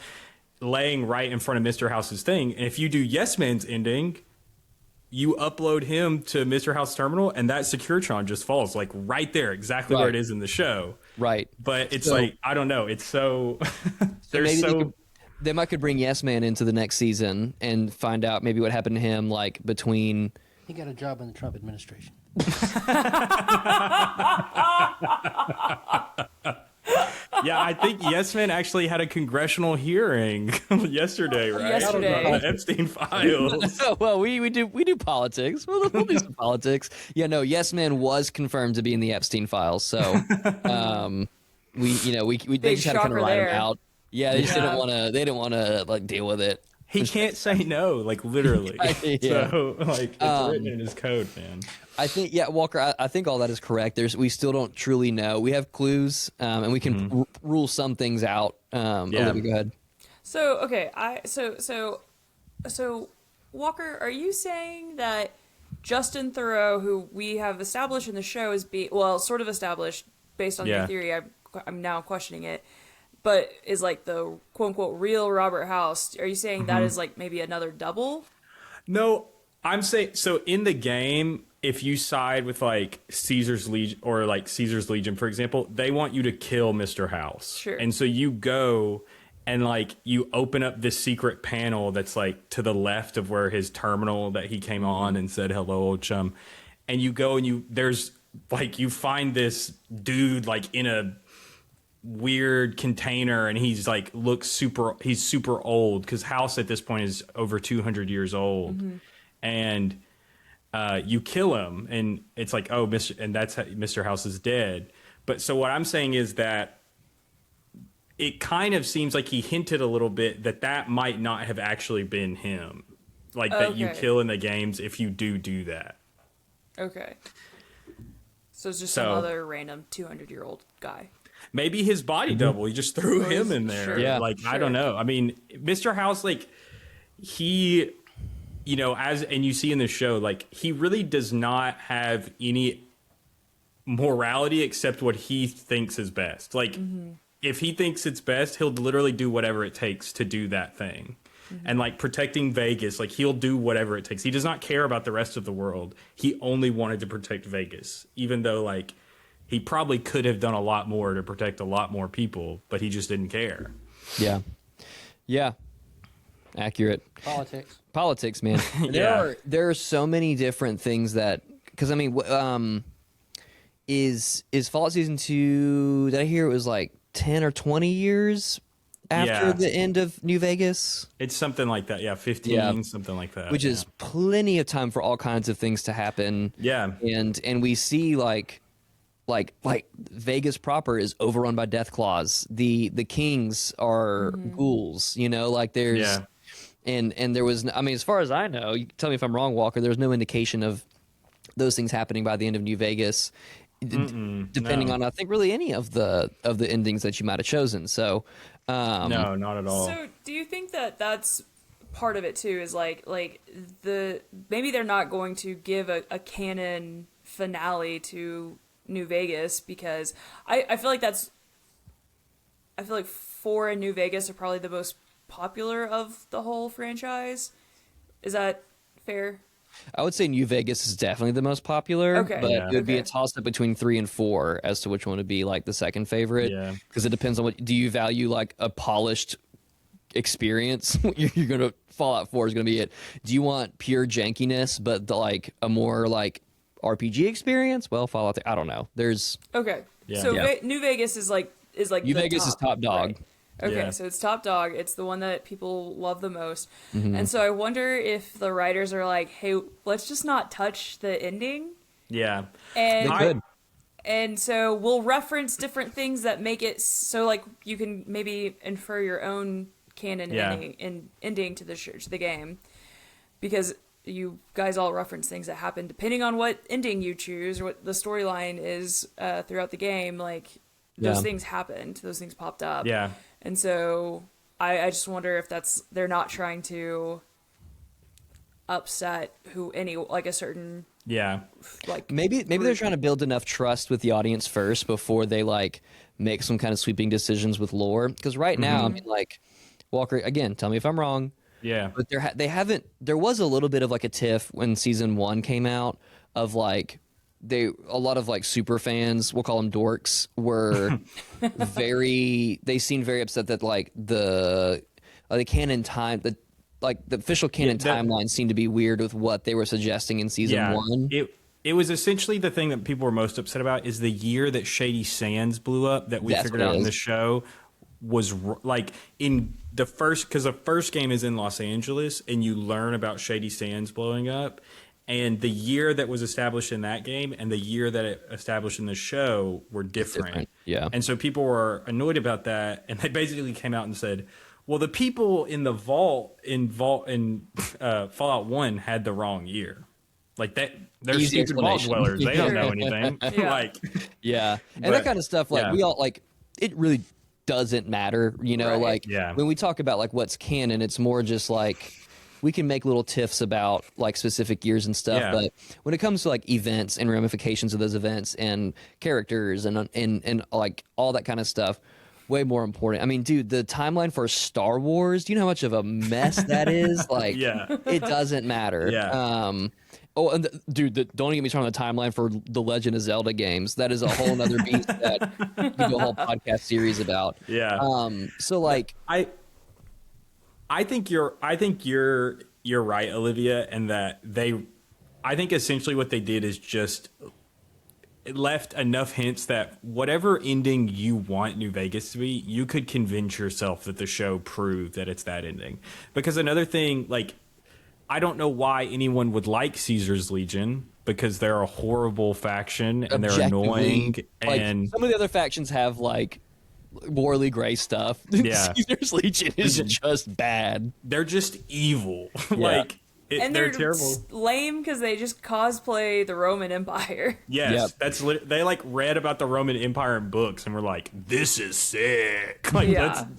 laying right in front of Mr. House's thing. And if you do Yes Man's ending, you upload him to Mr. House terminal, and that Securitron just falls like right there, exactly where it is in the show. Right. But it's like, I don't know. It's so They might could bring Yes Man into the next season and find out maybe what happened to him, like between. He got a job in the Trump administration. Yeah, I think Yes Man actually had a congressional hearing yesterday, right? Yesterday. On the Epstein files. Well, we do politics. We'll do some politics. Yeah, no. Yes Man was confirmed to be in the Epstein files. So, we they Big just had to kind of shocker write him there. out. Yeah, they just Yeah. didn't want to. They didn't want to like deal with it. He can't say no, like literally. Yeah. So, like, it's written in his code, man. I think, yeah, Walker. I think all that is correct. We still don't truly know. We have clues, and we can rule some things out. Yeah. Olivia, go ahead. So okay, so Walker, are you saying that Justin Theroux, who we have established in the show as sort of established based on Yeah. your theory, I'm now questioning it, but is like the quote unquote real Robert House? Are you saying that is like maybe another double? No, I'm saying so in the game, if you side with like Caesar's Legion or like Caesar's Legion, for example, they want you to kill Mr. House. Sure. And so you go and like you open up this secret panel that's like to the left of where his terminal that he came on and said hello old chum. And you go and there's like you find this dude like in a weird container and he's like he's super old because House at this point is over 200 years old. And you kill him and it's like, oh, that's how Mr. House is dead. But so what I'm saying is that it kind of seems like he hinted a little bit that might not have actually been him, like that you Okay. kill in the games if you do that. Okay. So it's just some other random 200-year-old guy. Maybe his body double. He just threw him in there. Sure. Yeah. Like, I don't know. I mean, Mr. House, like, he, and you see in the show, like, he really does not have any morality except what he thinks is best. Like, if he thinks it's best, he'll literally do whatever it takes to do that thing. And like protecting Vegas, like he'll do whatever it takes. He does not care about the rest of the world. He only wanted to protect Vegas, even though like he probably could have done a lot more to protect a lot more people, but he just didn't care. Yeah, yeah, accurate. Politics, man. Yeah. There are so many different things that because I mean, is Fallout Season 2? Did I hear it was like 10 or 20 years after Yeah. the end of New Vegas? It's something like that. Yeah, 15, Yeah. something like that. Which is plenty of time for all kinds of things to happen. Yeah. And we see like Vegas proper is overrun by death claws. The kings are ghouls, like there's Yeah. and there was, I mean, as far as I know, you can tell me if I'm wrong, Walker, there's no indication of those things happening by the end of New Vegas, depending no. on, I think, really any of the endings that you might have chosen. So, No, not at all. So, do you think that that's part of it too? Is like maybe they're not going to give a canon finale to New Vegas because I feel like 4 and New Vegas are probably the most popular of the whole franchise. Is that fair? I would say New Vegas is definitely the most popular, Okay. but Yeah. it would be a Okay. toss up between 3 and 4 as to which one would be like the second favorite. Yeah. Because it depends on do you value like a polished experience? You're going to Fallout 4 is going to be it. Do you want pure jankiness, but like a more like RPG experience? Well, Fallout, I don't know. There's Okay. Yeah. So Yeah. New Vegas is like New the Vegas is top dog. right. Okay, Yeah. so it's top dog. It's the one that people love the most. Mm-hmm. And so I wonder if the writers are like, "Hey, let's just not touch the ending." Yeah. And They could. and so we'll reference different things that make it so like you can maybe infer your own canon Yeah. ending to to the game, because you guys all reference things that happen depending on what ending you choose or what the storyline is throughout the game. Like those Yeah. things happened, those things popped up, Yeah. and so I just wonder if they're not trying to upset a certain Yeah. like Maybe they're trying to build enough trust with the audience first before they like make some kind of sweeping decisions with lore. Because right now, I mean, like Walker, again, tell me if I'm wrong, Yeah. but they haven't. There was a little bit of like a tiff when season 1 came out of like a lot of like super fans, we'll call them dorks, were they seemed very upset that like the the canon time the official canon timeline seemed to be weird with what they were suggesting in season 1. It was essentially the thing that people were most upset about is the year that Shady Sands blew up that we figured out in the show was like in the first, because the first game is in Los Angeles and you learn about Shady Sands blowing up, and the year that was established in that game and the year that it established in the show were different. Yeah. And so people were annoyed about that, and they basically came out and said, well, the people in the vault in Fallout 1 had the wrong year. Like that, they're Easy stupid vault dwellers. They don't know anything. Like, and but, that kind of stuff. Like we all like, it really doesn't matter, you know. Like when we talk about like what's canon, it's more just like we can make little tiffs about like specific years and stuff. But when it comes to like events and ramifications of those events and characters and like all that kind of stuff, way more important. I mean, dude, the timeline for Star Wars, do you know how much of a mess that is? Like, it doesn't matter. Oh, and dude, don't even get me started on the timeline for the Legend of Zelda games. That is a whole other beast that you can do a whole podcast series about. So like, I think you're right, Olivia, and that I think essentially what they did is just it left enough hints that whatever ending you want New Vegas to be, you could convince yourself that the show proved that it's that ending. Because another thing, like, I don't know why anyone would like Caesar's Legion, because they're a horrible faction and they're annoying. Like, and some of the other factions have like morally gray stuff. Caesar's Legion is just bad. They're just evil. Like, and they're terrible. Lame because they just cosplay the Roman Empire. Yes, they like read about the Roman Empire in books and were like, "This is sick. Like,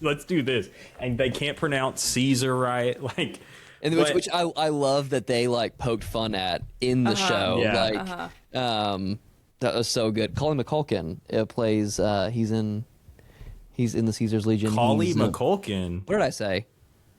let's do this." And they can't pronounce Caesar right. Like, and which I love that they like poked fun at in the show. That was so good. Colin McCulkin plays. He's in the Caesar's Legion. Collie McCulkin. What did I say?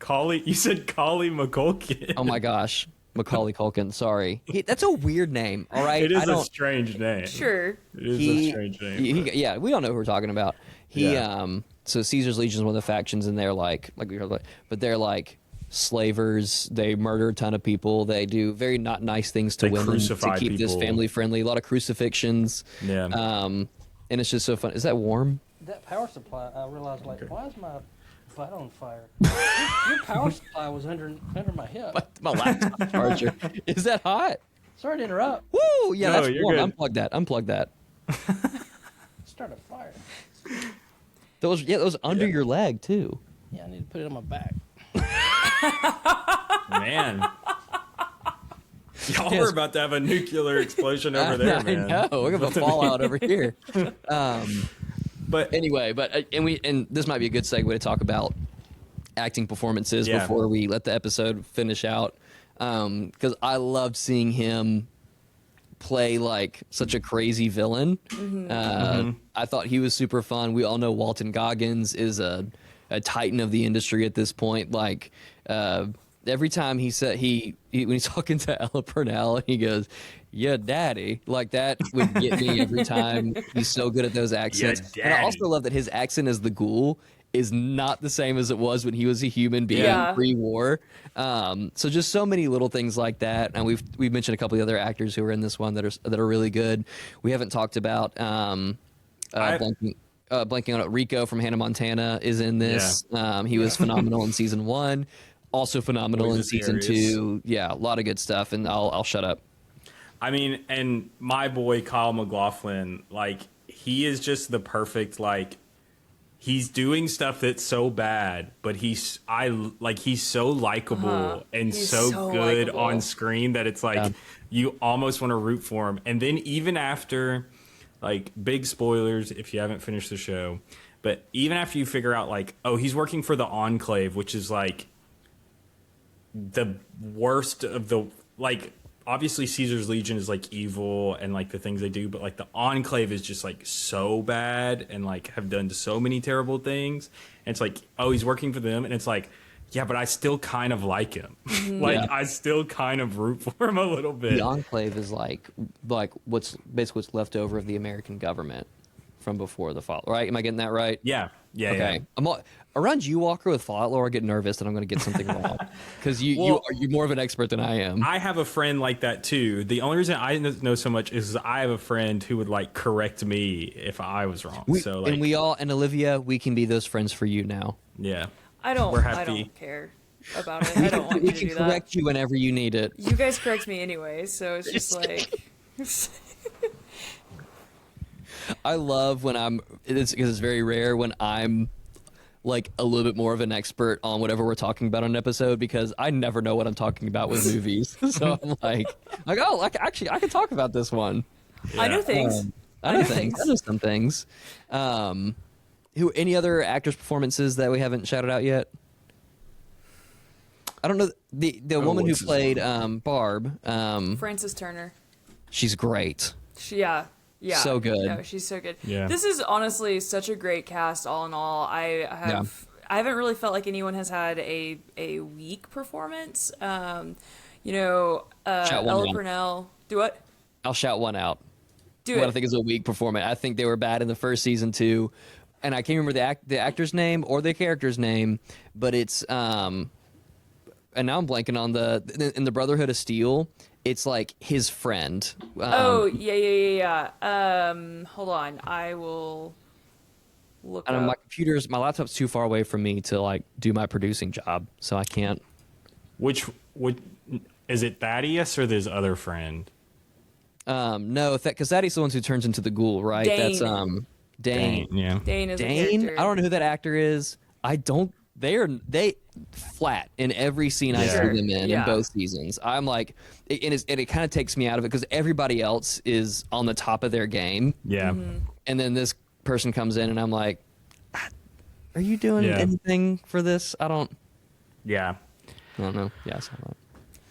You said Collie McCulkin. Oh my gosh, Macaulay Culkin. Sorry, that's a weird name. All right, it is a strange name. Sure, it is a strange name. We all know who we're talking about. So Caesar's Legion is one of the factions, and they're like we heard, but they're like slavers. They murder a ton of people. They do very not nice things to women to keep this family friendly. A lot of crucifixions. And it's just so fun. Is that warm? That power supply, I realized, like, why is my butt on fire? Your power supply was under my hip. My laptop charger. Is that hot? Sorry to interrupt. Woo! Yeah, No, that's you're warm. good. Unplug that. Start a fire. That was under your leg too. Yeah, I need to put it on my back. Man. Y'all were about to have a nuclear explosion over there, man. I know. We're gonna have a fallout over here. But anyway, and this might be a good segue to talk about acting performances before we let the episode finish out. Because I loved seeing him play like such a crazy villain. I thought he was super fun. We all know Walton Goggins is a titan of the industry at this point. Like every time he said when he's talking to Ella Purnell and he goes, "Yeah, daddy," like that would get me every time. He's so good at those accents. Yeah, and I also love that his accent as the Ghoul is not the same as it was when he was a human being pre-war. So just so many little things like that. And we've mentioned a couple of the other actors who are in this one that are really good. We haven't talked about blanking on it. Rico from Hannah Montana is in this. He was phenomenal in season 1. Also phenomenal in season 2. Yeah, a lot of good stuff. And I'll shut up. I mean, and my boy Kyle MacLachlan, like, he is just the perfect, like, he's doing stuff that's so bad, but he's so likable and so good on screen that it's like you almost want to root for him. And then even after, like, big spoilers if you haven't finished the show, but even after you figure out, like, oh, he's working for the Enclave, which is like the worst of the, like, obviously Caesar's Legion is like evil and like the things they do, but like the Enclave is just like so bad and like have done so many terrible things. And it's like, oh, he's working for them, and it's like, yeah, but I still kind of like him. I still kind of root for him a little bit. The Enclave is like what's basically what's left over of the American government from before the Fallout, right? Am I getting that right? Yeah. Okay. Around you, Walker, with Fallout lore, I get nervous that I'm going to get something wrong because you're more of an expert than I am. I have a friend like that too. The only reason I know so much is I have a friend who would like correct me if I was wrong. And we all, and Olivia, we can be those friends for you now. Yeah. We're happy. I don't care about it. I don't want you to do that. We can correct you whenever you need it. You guys correct me anyway, so it's just like. I love when because it's very rare when I'm like a little bit more of an expert on whatever we're talking about on an episode, because I never know what I'm talking about with movies. So I'm like, oh, actually, I can talk about this one. Yeah. I know things. I know things. I know some things. Any other actors' performances that we haven't shouted out yet? I don't know. The woman who played Barb. Frances Turner. She's great. Yeah. So good. No, she's so good. Yeah. This is honestly such a great cast all in all. I haven't really felt like anyone has had a weak performance. Ella Purnell. Do what? I'll shout one out. Do what it. I think is a weak performance. I think they were bad in the first season too, and I can't remember the actor's name or the character's name, but it's and now I'm blanking on in the Brotherhood of Steel. It's like his friend. Yeah. Hold on, I will look. My laptop's too far away from me to like do my producing job, so I can't. Which is it? Thaddeus or his other friend? No, because Thaddeus is the one who turns into the ghoul, right? Dane. That's Dane. Yeah. Dane is a Dane. character. I don't know who that actor is. They flat in every scene I see them in both seasons. I'm like, it kind of takes me out of it because everybody else is on the top of their game. Yeah. Mm-hmm. And then this person comes in and I'm like, are you doing anything for this? I don't know. Yeah,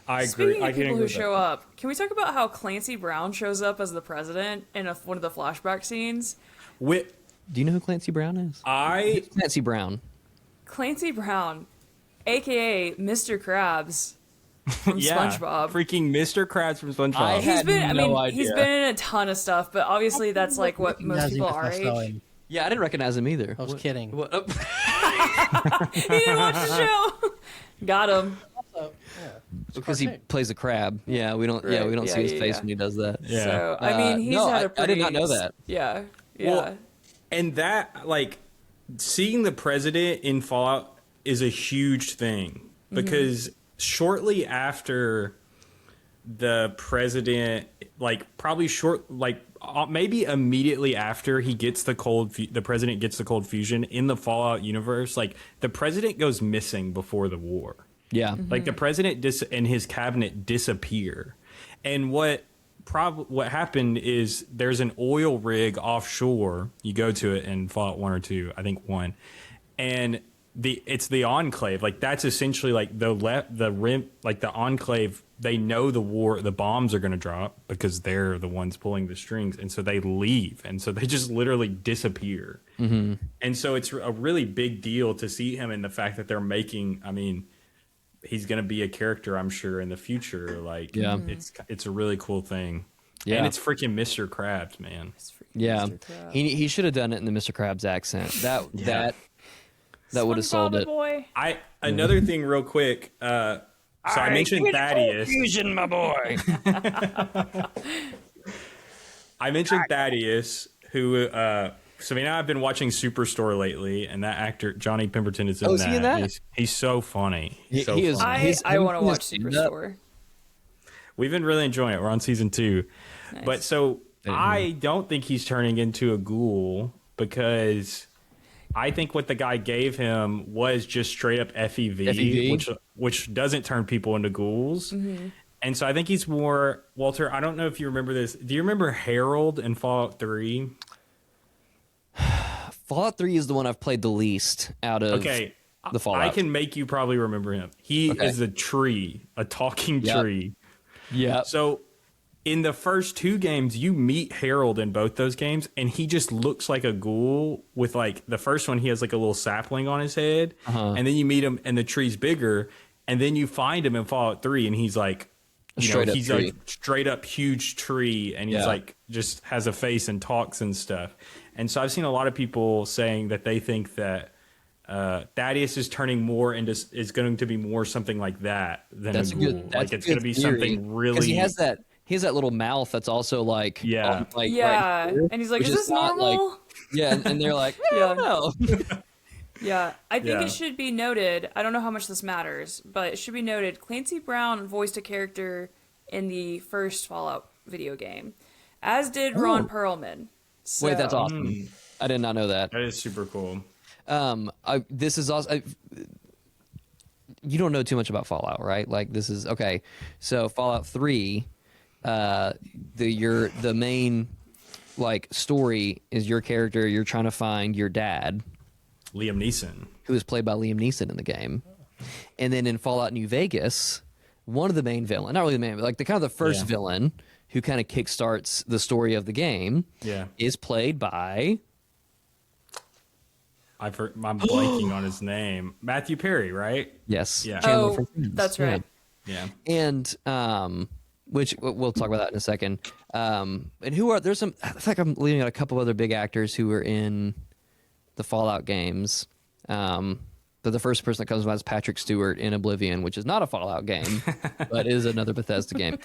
I agree. Speaking I of can people agree who with show that. up, can we talk about how Clancy Brown shows up as the president in one of the flashback scenes? Do you know who Clancy Brown is? Clancy Brown. Clancy Brown, a.k.a. Mr. Krabs from SpongeBob. Freaking Mr. Krabs from SpongeBob. He's been in a ton of stuff, but obviously that's like what most people our age. Yeah, I didn't recognize him either. I was kidding. What? He didn't watch the show. Got him. Because he plays a crab. Yeah, we don't. Right. Yeah, we don't see his face when he does that. Yeah. So I mean, he's had a pretty. I did not know that. Yeah. Well, and that, like, seeing the president in Fallout is a huge thing because shortly after the president, maybe immediately after he gets the president gets the cold fusion in the Fallout universe, like the president goes missing before the war. Yeah. Like the president and his cabinet disappear. And what happened is there's an oil rig offshore. You go to it in Fallout 1 or 2, I think 1. And it's the Enclave. Like that's essentially like the rim, like the Enclave. They know the bombs are going to drop because they're the ones pulling the strings, and so they leave, and so they just literally disappear. Mm-hmm. And so it's a really big deal to see him, and the fact that they're making. I mean, he's going to be a character, I'm sure, in the future. Like, it's a really cool thing. Yeah, and it's freaking Mr. Krabs, man. Yeah, he should have done it in the Mr. Krabs accent. That would have sold it. Boy. Another thing, real quick. So I mentioned Thaddeus. Fusion, my boy. I mentioned Thaddeus, who Savannah and I have been watching Superstore lately, and that actor Johnny Pemberton is in that. He's so funny. He's so funny. I want to watch Superstore. We've been really enjoying it. We're on season 2. Nice. But so I don't think he's turning into a ghoul because I think what the guy gave him was just straight up FEV. Which doesn't turn people into ghouls. Mm-hmm. And so I think he's more, Walter, I don't know if you remember this. Do you remember Harold in Fallout 3? Fallout 3 is the one I've played the least out of the Fallout. I can make you probably remember him. He is a tree, a talking tree. Yeah. So in the first 2 games, you meet Harold in both those games, and he just looks like a ghoul with, like, the first one, he has, like, a little sapling on his head, and then you meet him, and the tree's bigger, and then you find him in Fallout 3, and he's, like, he's like straight up huge tree, and he's, like, just has a face and talks and stuff. And so I've seen a lot of people saying that they think that Thaddeus is turning more into is going to be more something like that than That's a a ghoul. good. Like That's a it's going to good be theory. something 'Cause really. he has that little mouth that's also like Yeah. like Yeah, right here, and he's like, which "Is this not, like- normal?" yeah, and they're like, I Yeah. don't know. Yeah, I think Yeah. it should be noted. I don't know how much this matters, but it should be noted. Clancy Brown voiced a character in the first Fallout video game, as did Ron Perlman. So, Wait, that's awesome. I did not know that. That is super cool. This is also. You don't know too much about Fallout, right? Like this is okay. So Fallout 3, the main like story is your character. You're trying to find your dad, Liam Neeson. who is played by Liam Neeson in the game, and then in Fallout New Vegas, one of the main villain, not really the main, but like the kind of the first Yeah. villain who kind of kickstarts the story of the game, Yeah. is played by. I'm blanking on his name. Matthew Perry, right? Yes. Yeah. Chandler Oh, from Friends. that's Yeah. right. Yeah. And which we'll talk about that in a second. And there's some. I think I'm leaving out a couple other big actors who were in the Fallout games. But the first person that comes to mind is Patrick Stewart in Oblivion, which is not a Fallout game, but is another Bethesda game.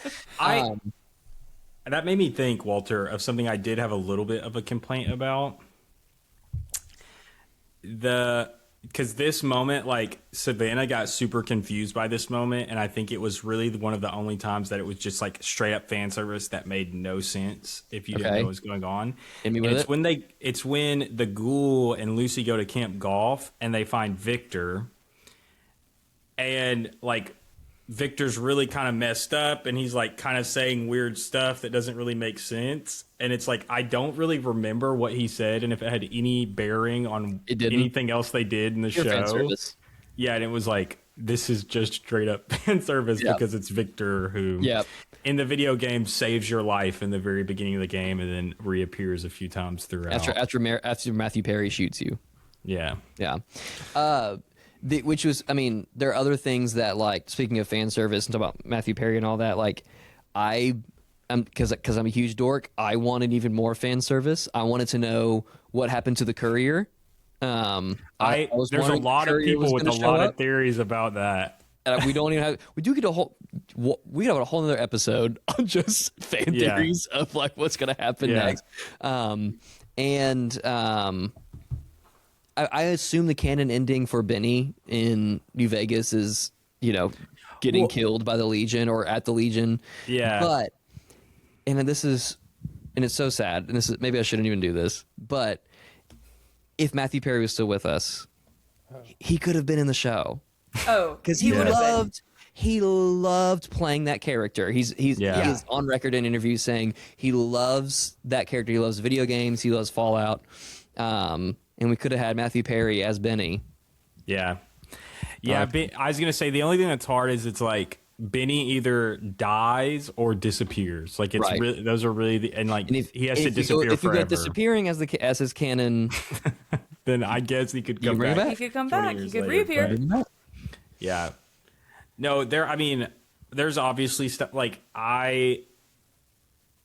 That made me think, Walter, of something I did have a little bit of a complaint about. Because this moment, like, Savannah got super confused by this moment, and I think it was really one of the only times that it was just like straight up fan service that made no sense if you didn't know what was going on. Hit me And with it. it's when the ghoul and Lucy go to Camp Golf and they find Victor, and like Victor's really kind of messed up, and he's like kind of saying weird stuff that doesn't really make sense. And it's like, I don't really remember what he said and if it had any bearing on It didn't. anything else they did in the Pure fan show. service. Yeah, and it was like, this is just straight up fan service Yeah. because it's Victor who, Yep. in the video game, saves your life in the very beginning of the game and then reappears a few times throughout. After Matthew Perry shoots you. Yeah. Yeah. Which was, I mean, there are other things that, like, speaking of fan service and talking about Matthew Perry and all that, like, because I'm a huge dork, I wanted even more fan service. I wanted to know what happened to the courier. I was There's a wondering if lot the of courier was people with a gonna show lot up. of theories about that. We don't even have. We do get we have a whole other episode on just fan Yeah. theories of like what's going to happen Yeah. next. I assume the canon ending for Benny in New Vegas is getting killed by the Legion or at the Legion. Yeah. But it's so sad. And this is maybe I shouldn't even do this, but if Matthew Perry was still with us, he could have been in the show. Oh, Because he would have been. he loved playing that character. He is on record in interviews saying he loves that character. He loves video games. He loves Fallout. And we could have had Matthew Perry as Benny. Yeah. Yeah, I was going to say the only thing that's hard is it's like Benny either dies or disappears. Like it's Right. really, those are really and like he has to if disappear if you forever. go disappearing as his canon, Then I guess he could You come bring it back. back? He could come 20 back. He years could later, reappear. but- Yeah. No, I mean, there's obviously stuff like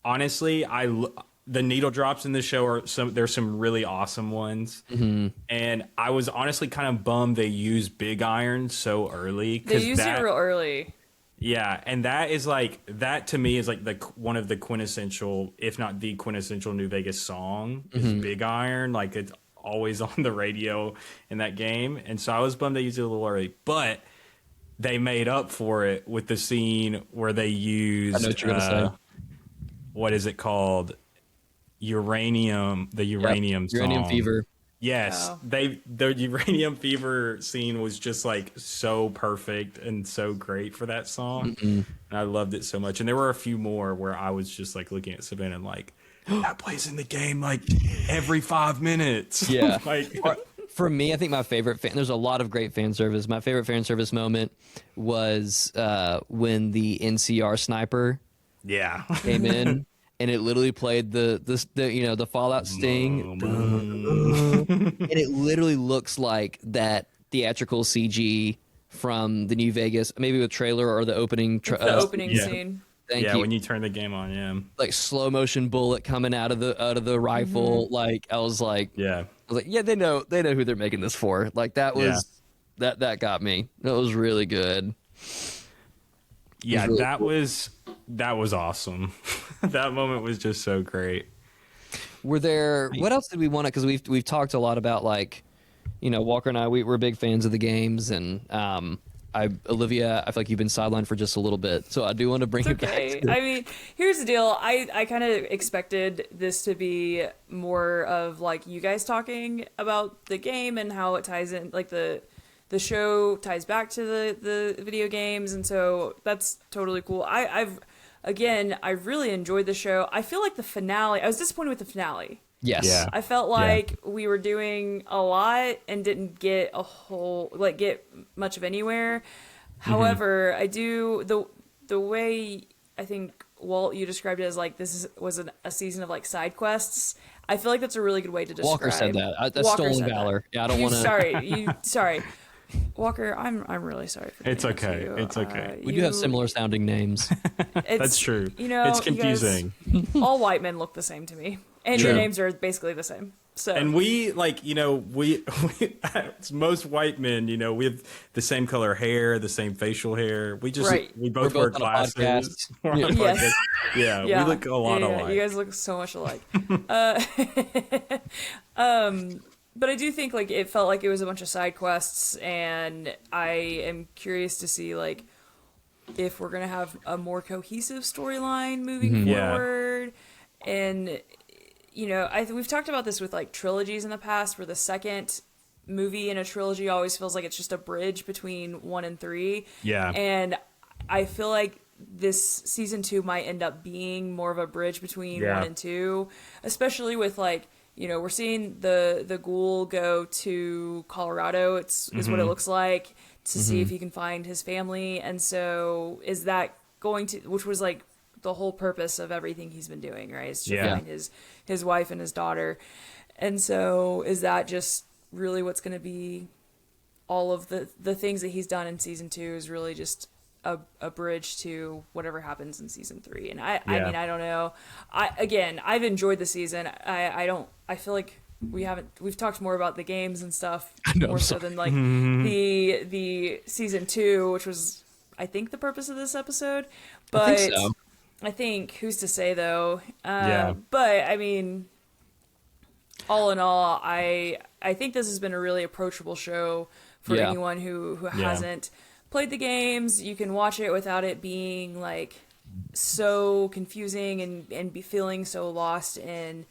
honestly, the needle drops in the show there's some really awesome ones. Mm-hmm. And I was honestly kind of bummed they used Big Iron so early. They used it real early. Yeah, and that is like that to me is like one of the quintessential, if not the quintessential New Vegas song is Big Iron. Like it's always on the radio in that game, and so I was bummed they used it a little early, but they made up for it with the scene where they used I know what you're gonna say. what is it called? Uranium, the uranium song. Uranium Fever. Yes, Oh. the Uranium Fever scene was just like so perfect and so great for that song, and I loved it so much. And there were a few more where I was just like looking at Savannah and like, that plays in the game like every 5 minutes. Yeah. like For me, I think my favorite there's a lot of great fan service. My favorite fan service moment was when the NCR sniper yeah, came in and it literally played the Fallout sting, and it literally looks like that theatrical CG from the New Vegas, maybe the trailer or the opening. The opening scene. Thank yeah, you. when you turn the game on, yeah. Like slow motion bullet coming out of the rifle. Like I was like, Yeah. yeah, they know who they're making this for. Like that Yeah. was that got me. That was really good. Yeah, really that was awesome. That moment was just so great. Were there? What else did we want to? Because we've talked a lot about like, Walker and I we're big fans of the games, and Olivia, I feel like you've been sidelined for just a little bit, so I do want to bring it Okay. back. To, I mean, here's the deal. I kind of expected this to be more of like you guys talking about the game and how it ties in, like the show ties back to the video games, and so that's totally cool. I've really enjoyed the show. I feel like the finale. I was disappointed with the finale. yes. Yeah. I felt like we were doing a lot and didn't get get much of anywhere. However, I do the way I think Walt you described it as like was a season of like side quests. I feel like that's a really good way to describe. Walker said that. That's Walker stolen said valor. that. Yeah, I don't want to. Sorry. Walker, I'm really sorry for doing It's that to okay. you. It's okay. We do have similar sounding names. That's true. You know, It's you guys- confusing. all white men look the same to me, and True. your names are basically the same. So And we we most white men, we have the same color hair, the same facial hair. We just Right. we both We're wear both on a podcast. glasses. We're on a Yes. podcast. Yeah, we look a lot alike. You guys look so much alike. But I do think like it felt like it was a bunch of side quests, and I am curious to see like if we're gonna have a more cohesive storyline moving Yeah. forward. And we've talked about this with like trilogies in the past, where the second movie in a trilogy always feels like it's just a bridge between 1 and 3. Yeah. And I feel like this season 2 might end up being more of a bridge between Yeah. 1 and 2, especially with like, we're seeing the ghoul go to Colorado. Is what it looks like, to see if he can find his family. And so is that going to, which was like the whole purpose of everything he's been doing, right? Is to Yeah. find his wife and his daughter. And so is that just really what's going to be all of the things that he's done in season 2 is really just a bridge to whatever happens in season 3. And I mean, I don't know. I've enjoyed the season. I feel like we've talked more about the games and stuff more so than like the season 2, which was I think the purpose of this episode. But I think so. I think who's to say though? Yeah. But I mean, all in all, I think this has been a really approachable show for Yeah. anyone who hasn't played the games. You can watch it without it being like so confusing and be feeling so lost in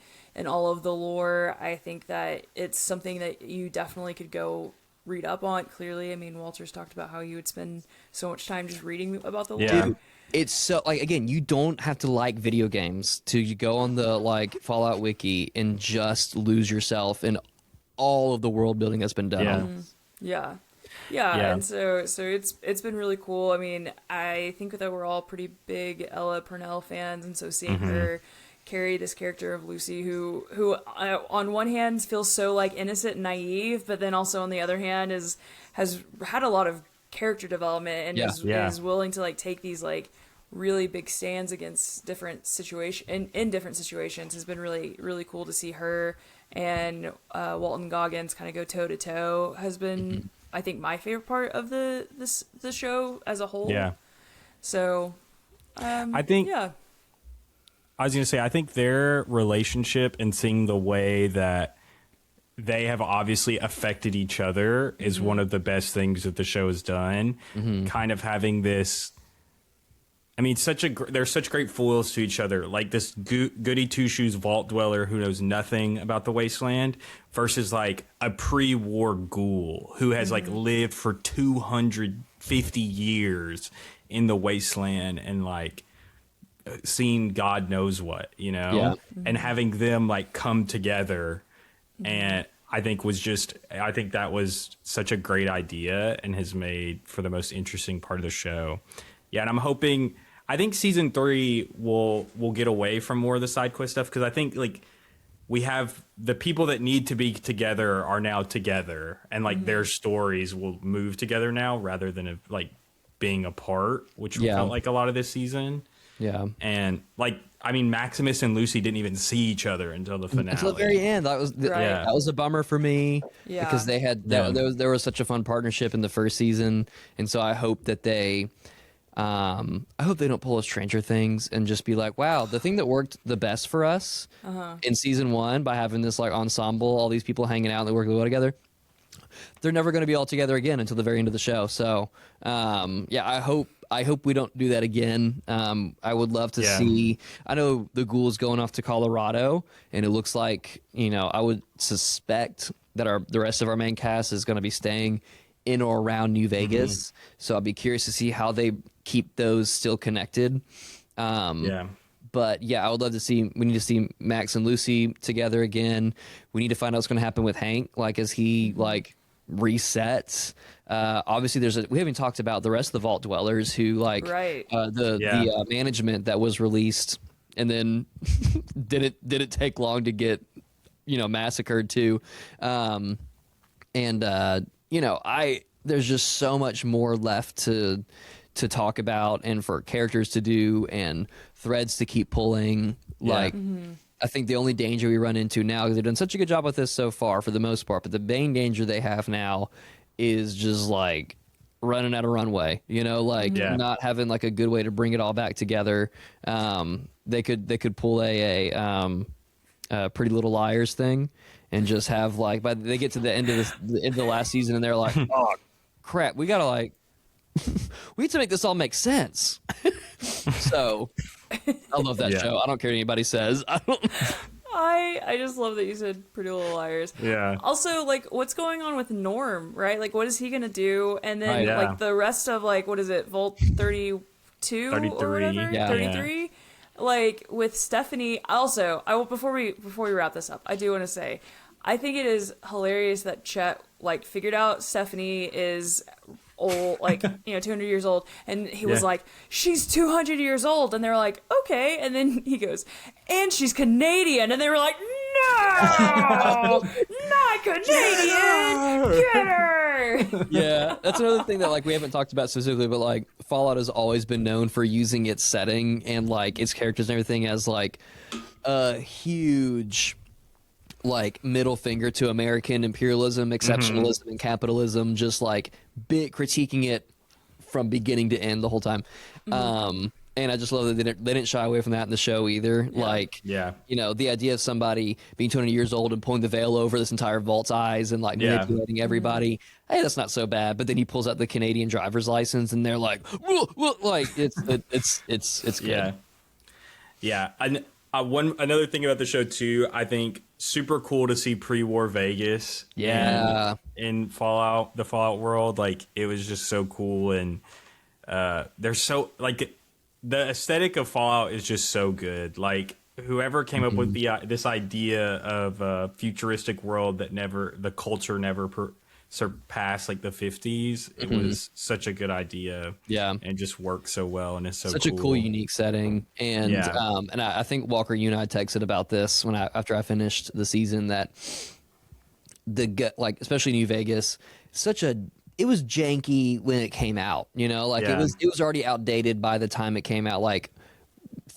all of the lore. I think that it's something that you definitely could go read up on. Clearly, I mean, Walter's talked about how you would spend so much time just reading about the lore. Yeah. Dude, it's so like again, you don't have to like video games to go on the like Fallout wiki and just lose yourself in all of the world building that's been done. Yeah. Yeah, and so it's been really cool. I mean, I think that we're all pretty big Ella Purnell fans, and so seeing her carry this character of Lucy, who on one hand feels so like innocent and naive, but then also on the other hand has had a lot of character development and is willing to like take these like really big stands against different in different situations, has been really, really cool to see her and Walton Goggins kind of go toe to toe. Has been I think my favorite part of the show as a whole. Yeah. So I think yeah. I was going to say, I think their relationship and seeing the way that they have obviously affected each other is one of the best things that the show has done. Kind of having this, I mean, they're such great foils to each other. Like this goody two shoes vault dweller who knows nothing about the wasteland versus like a pre-war ghoul who has like lived for 250 years in the wasteland and like seen God knows what, Yeah. and having them like come together. And I think that was such a great idea and has made for the most interesting part of the show. Yeah. And I think season 3 will get away from more of the side quest stuff. Cause I think like we have the people that need to be together are now together and like their stories will move together now rather than like being apart, which felt like a lot of this season. Yeah. And like, I mean, Maximus and Lucy didn't even see each other until the finale. Until the very end. That was Right. that was a bummer for me Yeah. because they had there was such a fun partnership in the first season, and so I hope that they don't pull a Stranger Things and just be like, wow, the thing that worked the best for us in season 1 by having this like ensemble, all these people hanging out and they work well together, they're never going to be all together again until the very end of the show. So I hope we don't do that again. I would love to see. I know the Ghoul's going off to Colorado, and it looks like, you know, I would suspect that the rest of our main cast is going to be staying in or around New Vegas. So I'd be curious to see how they keep those still connected. But yeah, I would love to see. We need to see Max and Lucy together again. We need to find out what's going to happen with Hank. Like, as he like resets. Obviously, we haven't talked about the rest of the Vault Dwellers who like the management that was released and then didn't take long to get, you know, massacred too. You know, there's just so much more left to talk about and for characters to do and threads to keep pulling. Like, I think the only danger we run into now, because they've done such a good job with this so far for the most part, but the main danger they have now is just like running out of runway, you know, like not having like a good way to bring it all back together. They could pull a Pretty Little Liars thing and just have like, by they get to the end of the last season and they're like, oh crap, we gotta like we need to make this all make sense. So I love that show. I don't care what anybody says. I just love that you said Pretty Little Liars. Yeah. Also, like, what's going on with Norm, right? Like, what is he gonna do? And then like the rest of like, what is it, Vault 32 or whatever? 33. Like with Stephanie. Also, before we wrap this up, I do want to say, I think it is hilarious that Chet like figured out Stephanie is old, like, you know, 200 years old, and he was like, she's 200 years old, and they were like, okay, and then he goes, and she's Canadian, and they were like, no, not Canadian, get her. Yeah, that's another thing that like we haven't talked about specifically, but like Fallout has always been known for using its setting and like its characters and everything as like a huge like middle finger to American imperialism, exceptionalism, and capitalism, just like bit critiquing it from beginning to end the whole time. And I just love that they didn't shy away from that in the show either. Like, you know, the idea of somebody being 200 years old and pulling the veil over this entire Vault's eyes and like manipulating everybody. Hey, that's not so bad. But then he pulls out the Canadian driver's license and they're like, whoa, like it's good. Yeah. And another thing about the show too, I think super cool to see pre-war Vegas. In Fallout, the Fallout world, like it was just so cool, and they're so like the aesthetic of Fallout is just so good. Like whoever came up with this idea of a futuristic world that the culture never surpassed like the 50s. It was such a good idea. Yeah. And just worked so well, and it's such a cool, unique setting. And and I think Walker, you and I texted about this after I finished the season, that like especially New Vegas, it was janky when it came out, you know, like it was already outdated by the time it came out, like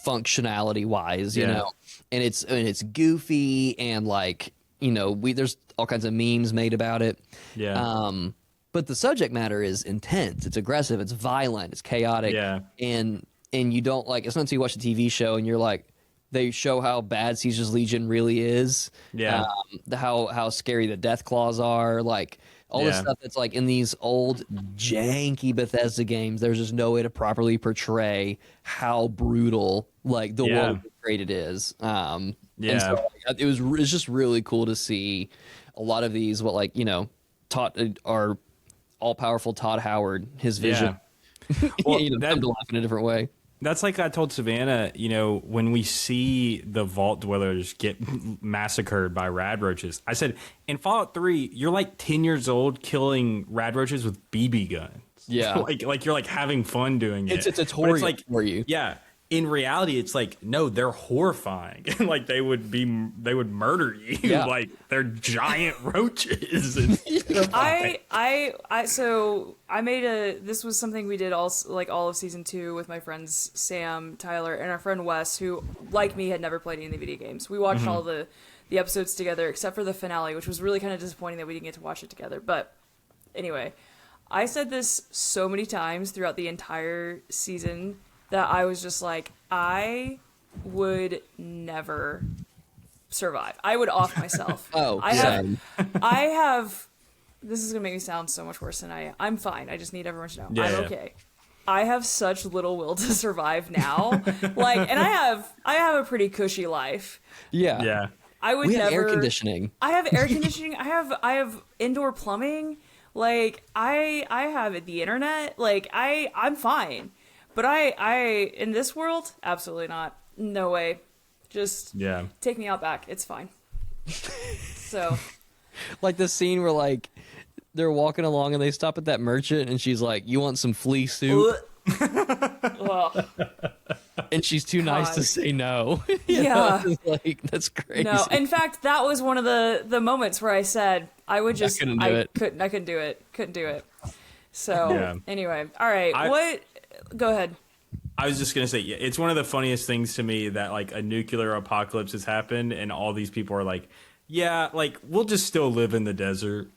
functionality wise, you know, and it's goofy and like, you know, there's all kinds of memes made about it. But the subject matter is intense. It's aggressive. It's violent. It's chaotic. And you don't like, it's not until you watch the TV show and you're like, they show how bad Caesar's Legion really is. How scary the Death Claws are. Like all this stuff that's like in these old janky Bethesda games. There's just no way to properly portray how brutal like the world created is. And so it was just really cool to see a lot of these, you know, our all-powerful Todd Howard, his vision. Well, you know, come to life in a different way. That's like I told Savannah, you know, when we see the Vault Dwellers get massacred by rad roaches, I said, in Fallout 3, you're like 10 years old killing rad roaches with BB guns. Yeah. like you're like having fun doing it. It's a tutorial for you. Yeah. in reality, it's like, no, they're horrifying. Like they would murder you. Yeah. Like they're giant roaches. This was something we did all of season 2 with my friends Sam, Tyler, and our friend Wes, who, like me, had never played any of the video games. We watched all the episodes together except for the finale, which was really kind of disappointing that we didn't get to watch it together. But anyway, I said this so many times throughout the entire season that I was just like, I would never survive. I would off myself. I have. This is gonna make me sound so much worse than I am. I'm fine. I just need everyone to know I'm okay. I have such little will to survive now. And I have a pretty cushy life. Yeah. Yeah. I would We have never. air conditioning. I have air conditioning. I have indoor plumbing. Like I have the internet. Like I'm fine. But I in this world, absolutely not. No way. Just take me out back. It's fine. So, Like the scene where like they're walking along and they stop at that merchant and she's like, "You want some flea soup?" ugh. And she's too nice to God. say no. You Yeah. know? It's like, that's crazy. No, in fact, that was one of the moments where I said I would just couldn't do it. I couldn't do it. Couldn't do it. So Yeah. anyway, all right. Go ahead. I was just gonna say, it's one of the funniest things to me that like a nuclear apocalypse has happened, and all these people are like, "Yeah, like we'll just still live in the desert.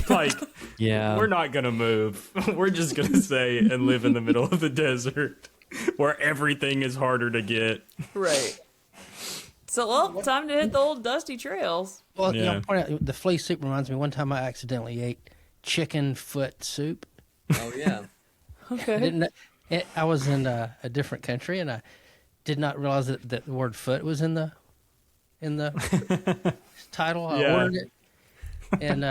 Like, Yeah. we're not gonna move. We're just gonna stay and live in the middle of the desert, where everything is harder to get." Right. So, well, time to hit the old dusty trails. Well, Yeah. point out, the flea soup reminds me. One time I accidentally ate chicken foot soup. Oh yeah. I didn't. I was in a different country, and I did not realize that the word "foot" was in the title. I Yeah. ordered it, and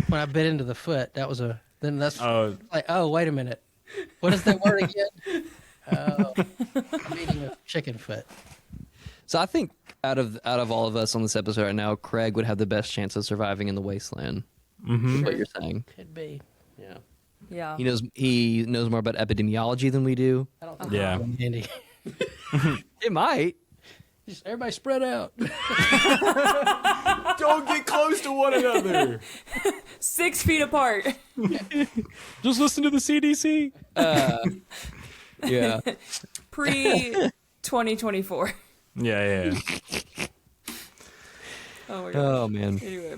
when I bit into the foot, that's Oh, like, oh, wait a minute, what is that word again? Oh, I'm eating a chicken foot. So I think out of all of us on this episode right now, Craig would have the best chance of surviving in the wasteland. Is what you're saying. Could be. Yeah. Yeah. He knows more about epidemiology than we do. I don't think Yeah. it's handy. It might. Just everybody spread out. don't get close to one another. 6 feet apart. Just listen to the CDC. Yeah. Pre 2024. Yeah. Oh my god. Oh man. Anyway.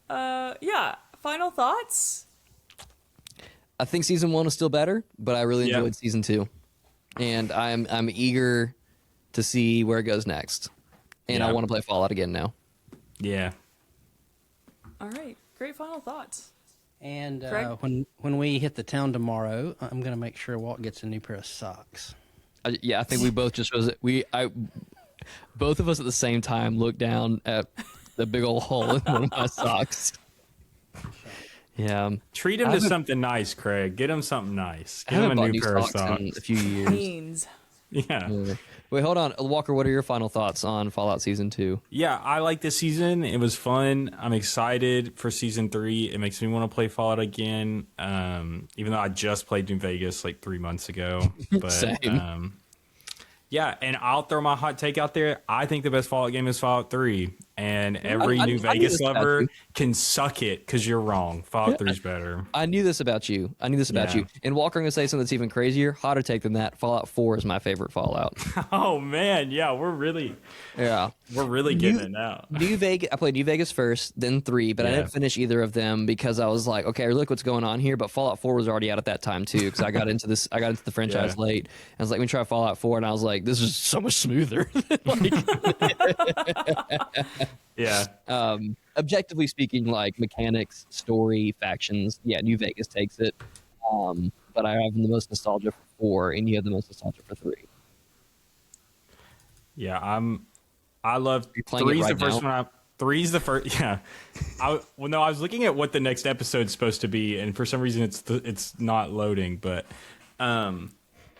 Yeah. Final thoughts? I think season 1 was still better, but I really Yeah. enjoyed season 2, and I'm eager to see where it goes next. And I Yeah. want to play Fallout again now. Yeah. All right. Great final thoughts. And Craig? when we hit the town tomorrow, I'm going to make sure Walt gets a new pair of socks. I think we both just both of us at the same time looked down at the big old hole in one of my socks. Yeah, Treat him I to haven't- something nice, Craig. Get him something nice. I Give him haven't a bought new pair of socks in socks. a few years. Beans. Yeah. Wait, hold on, Walker. What are your final thoughts on Fallout Season 2? Yeah, I like this season. It was fun. I'm excited for season 3. It makes me want to play Fallout again. Even though I just played New Vegas like 3 months ago. But Same. yeah, and I'll throw my hot take out there. I think the best Fallout game is Fallout 3. And every I New knew Vegas this about lover you. can suck it because you're wrong. Fallout 3 is better. I knew this about you. Yeah. And Walker, I'm gonna say something that's even crazier, hotter take than that. Fallout 4 is my favorite Fallout. Oh man, yeah, we're really Yeah. getting it now. New Vegas. I played New Vegas first, then 3, but I Yeah. didn't finish either of them because I was like, okay, look what's going on here. But Fallout 4 was already out at that time too, because I got into this. I got into the franchise Yeah. late. I was like, let me try Fallout 4, and I was like, this is so much smoother. Yeah. Objectively speaking, like mechanics, story, factions, yeah, New Vegas takes it. But I have the most nostalgia for 4, and you have the most nostalgia for 3. Yeah, I love playing it 3's the right first now? one. 3's the first. Yeah, I was looking at what the next episode's supposed to be, and for some reason it's not loading. But Are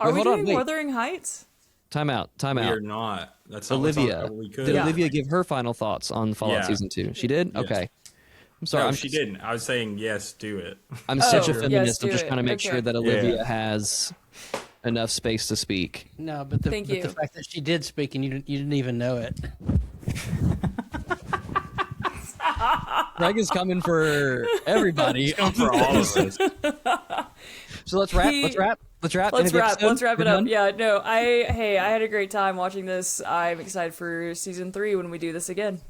Wait, we hold on, doing wait. Wuthering Heights? Time out. we are not. That's not what's Olivia. on- we could. Did Yeah. Olivia give her final thoughts on Fallout Yeah. Season 2? She did? Yes. Okay. I'm sorry. No, I'm she just- didn't. I was saying yes, do it. I'm such a yes, feminist. I'm do just it. trying to make Okay. sure that Olivia Yeah. has enough space to speak. No, but the Thank you. fact that she did speak and you didn't even know it. Greg is coming for everybody. For all of us. So let's wrap. He- Let's wrap. Let's End of the wrap. episode? Let's wrap it We're up. done? Yeah, no, I had a great time watching this. I'm excited for season 3 when we do this again.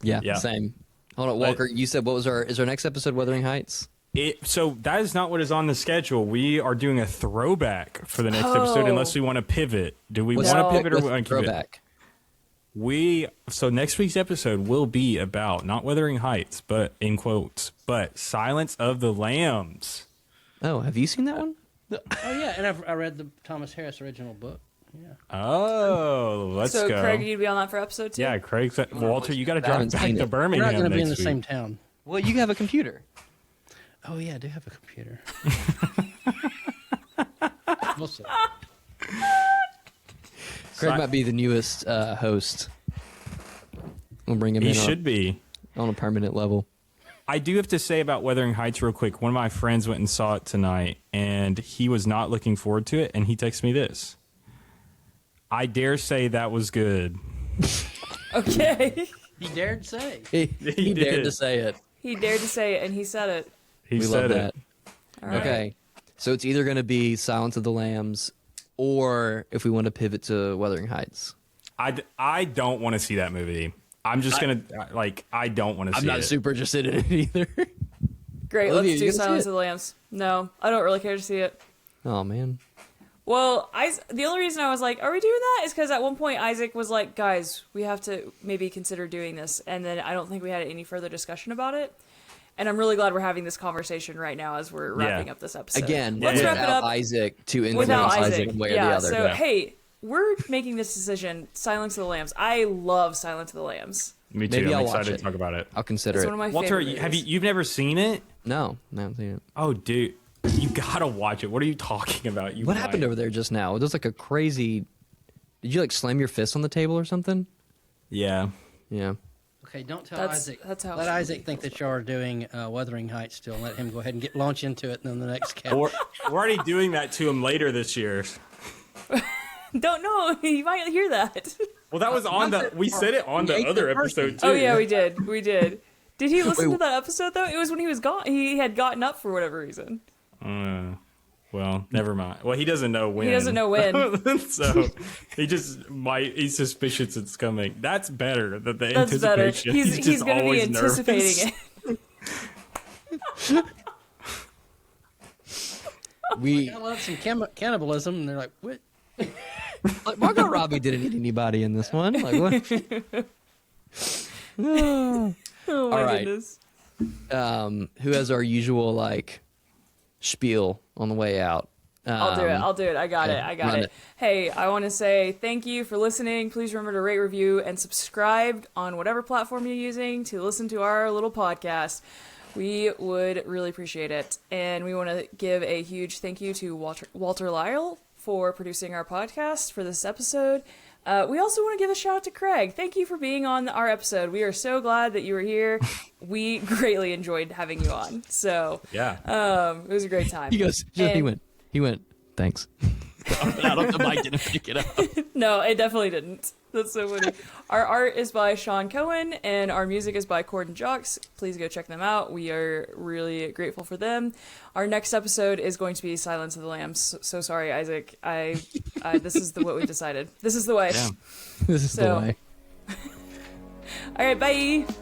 Yeah. Yeah. Same. Hold on, Walker. You said what was is our next episode Wuthering Heights? So that is not what is on the schedule. We are doing a throwback for the next episode, unless we want to pivot. Do we What's want to No. pivot or what's want the to keep it? throwback? So next week's episode will be about not Wuthering Heights, but in quotes, but Silence of the Lambs. Oh, have you seen that one? Oh yeah, and I read the Thomas Harris original book. Yeah. Oh, let's So go. Craig, you'd be on that for episode 2? Yeah, Craig said, Walter, you got to I haven't drive back seen to it. We're Birmingham not going to be in the next same week. town. Well, you have a computer. Oh yeah, I do have a computer. We'll see. Craig might be the newest host. We'll bring him He in should be. on a permanent level. I do have to say about Wuthering Heights real quick. One of my friends went and saw it tonight, and he was not looking forward to it, and he texted me this. I dare say that was good. Okay. He dared say. He He dared did. to say it. He dared to say it, and he said it. He We said love that. it. All right. Okay. So it's either going to be Silence of the Lambs, or if we want to pivot to Wuthering Heights. I don't want to see that movie. I'm just going to, I don't want to see I'm not it. super interested in it either. Great, Olivia, let's you do gonna see Silence it? of the Lambs. No, I don't really care to see it. Oh, man. Well, the only reason I was like, are we doing that? Is because at one point Isaac was like, guys, we have to maybe consider doing this. And then I don't think we had any further discussion about it. And I'm really glad we're having this conversation right now as we're wrapping up this episode. Again, let's yeah. wrap it without up Isaac to influence without Isaac Isaac. one way or Yeah, the other. so Yeah. hey, we're making this decision, Silence of the Lambs. I love Silence of the Lambs. Me too. Maybe I'm I'll watch excited it. to talk about it. I'll consider It's it. one of my Walter, favorite you've never seen it? No, I haven't seen it. Oh, dude. You got to watch it. What are you talking about? You What might. happened over there just now? It was like a crazy. Did you like slam your fist on the table or something? Yeah. Yeah. Okay, don't tell That's- Isaac. that's how it Let should Isaac think that you're doing Wuthering Heights still. And let him go ahead and launch into it, and then the next count. We're already doing that to him later this year. Don't know. You might hear that. Well, that was on the. We said it on the Eighth other person. episode too. Oh yeah, we did. We did. Did he listen Wait, to that episode though? It was when he was gone. He had gotten up for whatever reason. Well, never mind. Well, he doesn't know when. He doesn't know when. So he just might. He's suspicious it's coming. That's better. That the That's better. anticipation. He's just going to be always anticipating nervous. it. We I love some cannibalism, and they're like, "What?" like, Margot Robbie didn't eat anybody in this one. Like what? Oh my All right. goodness. Who has our usual like spiel on the way out? I'll do it. I got okay, it. I got run it. it. Hey, I want to say thank you for listening. Please remember to rate, review, and subscribe on whatever platform you're using to listen to our little podcast. We would really appreciate it. And we want to give a huge thank you to Walter Lyle for producing our podcast for this episode. We also want to give a shout out to Craig. Thank you for being on our episode. We are so glad that you were here. We greatly enjoyed having you on. So Yeah. it was a great time. He goes. He And- went. Thanks. I don't. The mic didn't pick it up. No, it definitely didn't. That's so funny. Our art is by Sean Cohen, and our music is by Corden Jocks. Please go check them out. We are really grateful for them. Our next episode is going to be Silence of the Lambs. So sorry, Isaac. This is what we decided. This is the way. Yeah. This is So- the way. All right, bye.